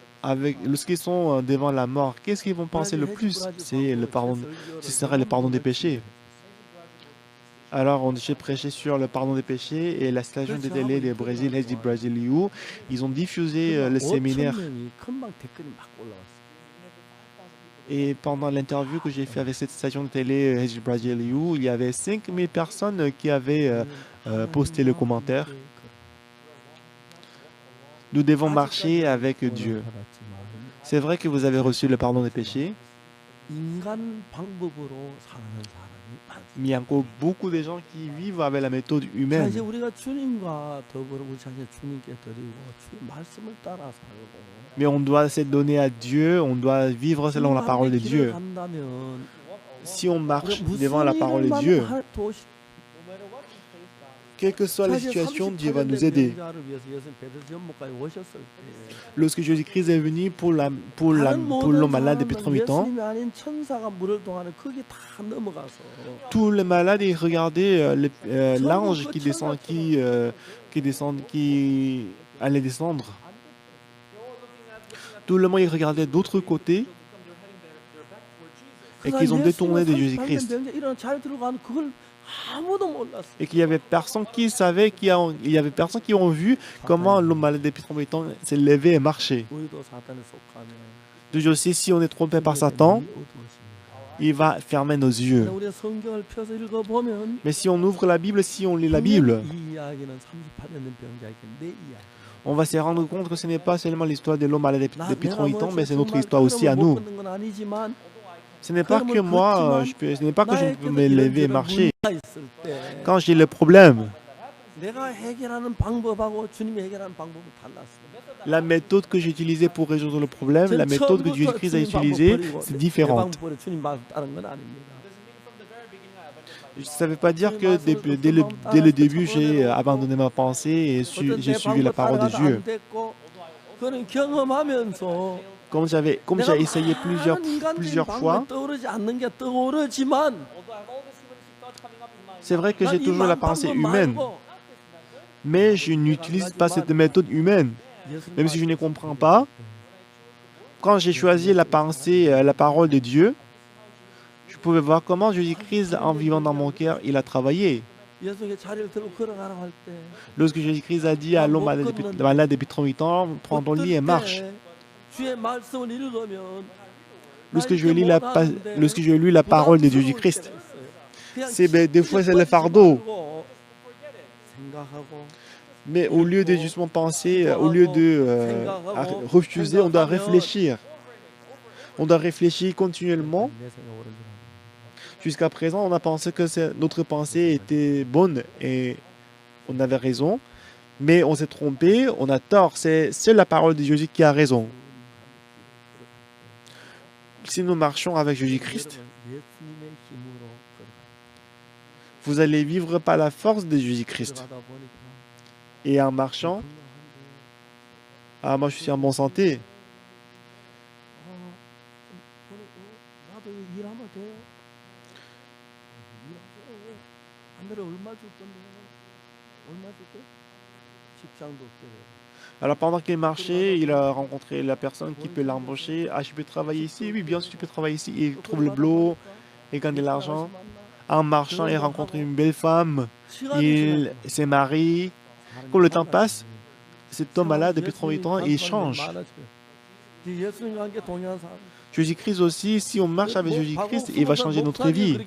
A: devant la mort, qu'est-ce qu'ils vont penser le plus? C'est le pardon, ce serait le pardon des péchés. Alors j'ai prêché sur le pardon des péchés et la station de télé de Brésil, HD Brasileiro, ils ont diffusé le séminaire. Et pendant l'interview que j'ai fait avec cette station de télé HD Brasileiro, il y avait 5000 personnes qui avaient posté le commentaire. Nous devons marcher avec Dieu. C'est vrai que vous avez reçu le pardon des péchés, mais il y a encore beaucoup de gens qui vivent avec la méthode humaine. Mais on doit se donner à Dieu, on doit vivre selon la parole de Dieu. Si on marche devant la parole de Dieu, quelle que soit la situation, Dieu va nous aider. Lorsque Jésus-Christ est venu pour l'homme malade depuis 38 ans, tous les malades ils regardaient l'ange qui allait descendre. Tout le monde il regardait d'autre côté et qu'ils ont détourné de Jésus-Christ. Et qu'il y avait personne qui savait, il y avait personne qui ont vu comment l'homme malade depuis 38 ans s'est levé et marché. Toujours aussi, si on est trompé par Satan, il va fermer nos yeux. Mais si on ouvre la Bible, si on lit la Bible, on va se rendre compte que ce n'est pas seulement l'histoire de l'homme malade depuis 38 ans, mais c'est notre histoire aussi à nous. Ce n'est pas que moi, ce n'est pas que je peux me lever et marcher. Quand j'ai le problème, la méthode que j'ai utilisée pour résoudre le problème, la méthode que Jésus-Christ a utilisée, c'est différente. Ça ne veut pas dire que dès le début, j'ai abandonné ma pensée et j'ai suivi la parole de Dieu. Comme j'ai essayé plusieurs fois, c'est vrai que j'ai toujours la pensée humaine, mais je n'utilise pas cette méthode humaine. Même si je ne comprends pas, quand j'ai choisi la parole de Dieu, je pouvais voir comment Jésus-Christ, en vivant dans mon cœur, il a travaillé. Lorsque Jésus-Christ a dit à l'homme malade depuis 38 ans, prends ton lit et marche. Lorsque je lis la parole de Jésus-Christ, des fois c'est le fardeau. Mais au lieu de justement penser, au lieu de refuser, on doit réfléchir. On doit réfléchir continuellement. Jusqu'à présent, on a pensé que notre pensée était bonne et on avait raison. Mais on s'est trompé, on a tort. C'est la parole de Jésus qui a raison. Si nous marchons avec Jésus-Christ, vous allez vivre par la force de Jésus-Christ. Et en marchant, moi je suis en bonne santé. Alors pendant qu'il marchait, il a rencontré la personne qui peut l'embaucher. Ah, je peux travailler ici? Oui, bien sûr, tu peux travailler ici. Il trouve le boulot, il gagne de l'argent. En marchant, il rencontre une belle femme. Il s'est marié. Quand le temps passe, cet homme malade depuis 38 ans, il change. Jésus-Christ aussi, si on marche avec Jésus-Christ, il va changer notre vie.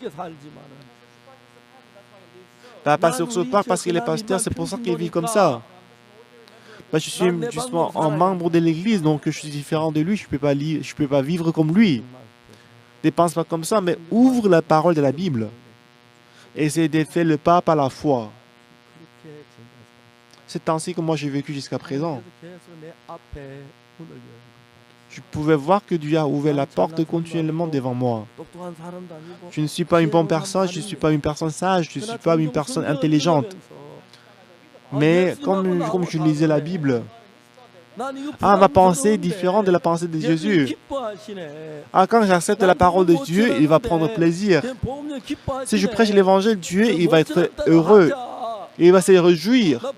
A: Pas sur ce pas parce qu'il est pasteur, c'est pour ça qu'il vit comme ça. Je suis justement un membre de l'église, donc je suis différent de lui, je ne peux pas, vivre comme lui. Ne pense pas comme ça, mais ouvre la parole de la Bible. Essayez de faire le pas par la foi.
B: 그렇게 증거했어요.
A: C'est ainsi que moi j'ai vécu jusqu'à présent.
B: 하나님께서 계속 내 앞에 문을 여는 거예요.
A: Je pouvais voir que Dieu a ouvert la porte continuellement devant moi.
B: 똑똑한 사람도 아니고
A: Je ne suis pas une bonne personne, je ne suis pas une personne sage, je ne suis pas une personne intelligente. Mais comme je lisais la Bible, ma pensée est différente de la pensée de Jésus. Quand j'accepte la parole de Dieu, il va prendre plaisir. Si je prêche l'évangile, Dieu, il va être heureux. Il va se réjouir.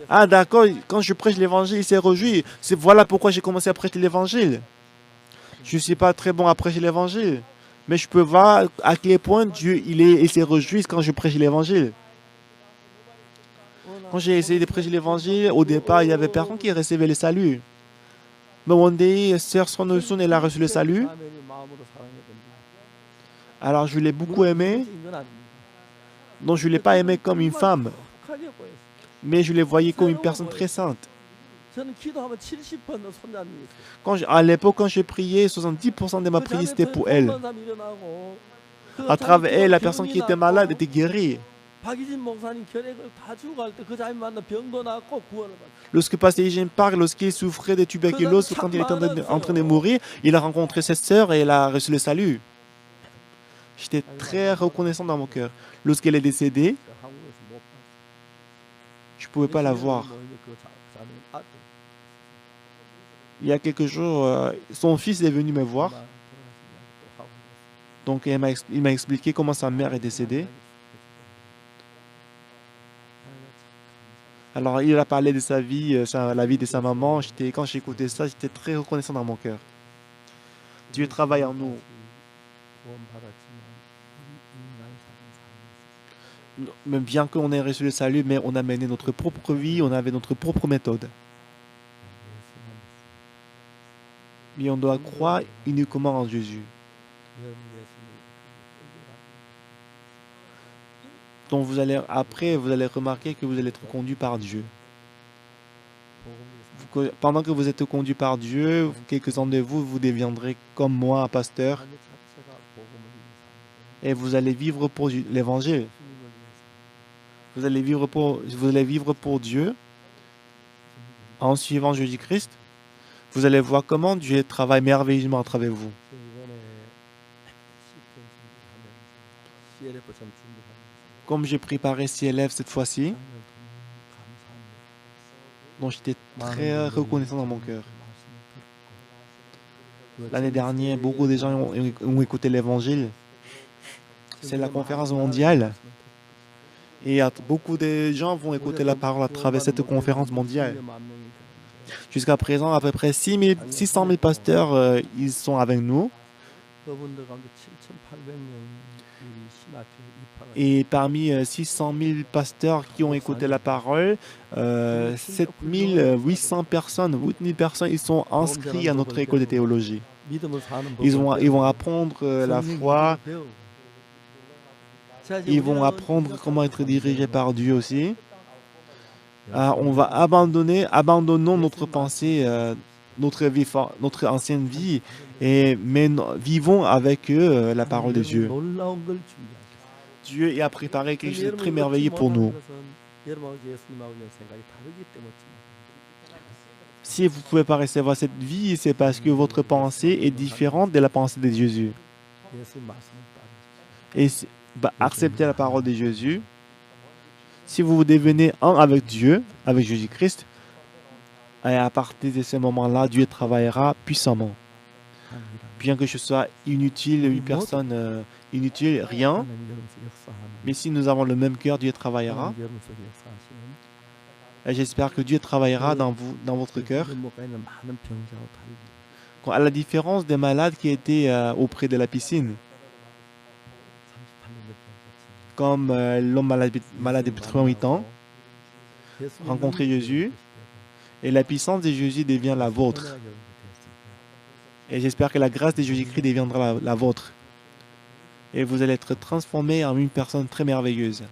A: D'accord, quand je prêche l'évangile, il s'est réjoui. Voilà pourquoi j'ai commencé à prêcher l'évangile. Je ne suis pas très bon à prêcher l'évangile. Mais je peux voir à quel point Dieu il s'est réjoui quand je prêche l'évangile. Quand j'ai essayé de prêcher l'évangile, au départ, il n'y avait personne qui recevait le salut. Mais one day, Sœur Sonosun, elle a reçu le salut. Alors je l'ai beaucoup aimé. Donc je ne l'ai pas aimé comme une femme, mais je l'ai voyais comme une personne très sainte. À l'époque, quand je priais, 70% de ma prière c'était pour elle. À travers elle, la personne qui était malade était guérie. Lorsque Pasteur Eugène parle, lorsqu'il souffrait de tuberculose, quand il était en train de mourir, il a rencontré cette sœur et elle a reçu le salut. J'étais très reconnaissant dans mon cœur. Lorsqu'elle est décédée, je ne pouvais pas la voir. Il y a quelques jours, son fils est venu me voir. Donc il m'a expliqué comment sa mère est décédée. Alors il a parlé de sa vie, la vie de sa maman. Quand j'écoutais ça, j'étais très reconnaissant dans mon cœur. Dieu travaille en nous. Mais bien qu'on ait reçu le salut, mais on a mené notre propre vie, on avait notre propre méthode. Mais on doit croire uniquement en Jésus. Donc après, vous allez remarquer que vous allez être conduit par Dieu. Pendant que vous êtes conduit par Dieu, quelques-uns de vous, vous deviendrez comme moi, un pasteur. Et vous allez vivre pour l'évangile. Vous allez vivre pour Dieu en suivant Jésus-Christ. Vous allez voir comment Dieu travaille merveilleusement à travers vous. Comme j'ai préparé CLF cette fois-ci, donc j'étais très reconnaissant dans mon cœur. L'année dernière, beaucoup de gens ont écouté l'évangile. C'est la conférence mondiale. Et beaucoup de gens vont écouter la parole à travers cette conférence mondiale. Jusqu'à présent, à peu près 600 000 pasteurs ils sont avec nous. Et parmi 600 000 pasteurs qui ont écouté la parole, 7 800 personnes, 8 000 personnes, ils sont inscrits à notre école de théologie. Ils vont apprendre la foi. Ils vont apprendre comment être dirigés par Dieu aussi. On va abandonnons notre pensée, notre ancienne vie, mais vivons avec eux la parole de Dieu. Dieu a préparé quelque chose de très merveilleux pour nous. Si vous ne pouvez pas recevoir cette vie, c'est parce que votre pensée est différente de la pensée de Jésus. Et acceptez la parole de Jésus. Si vous devenez un avec Dieu, avec Jésus-Christ, et à partir de ce moment-là, Dieu travaillera puissamment. Bien que je sois inutile, une personne inutile, rien, mais si nous avons le même cœur, Dieu travaillera. Et j'espère que Dieu travaillera dans votre cœur. À la différence des malades qui étaient auprès de la piscine, comme l'homme malade depuis 38 ans, rencontrer Jésus, et la puissance de Jésus devient la vôtre. Et j'espère que la grâce de Jésus-Christ deviendra la vôtre. Et vous allez être transformé en une personne très merveilleuse.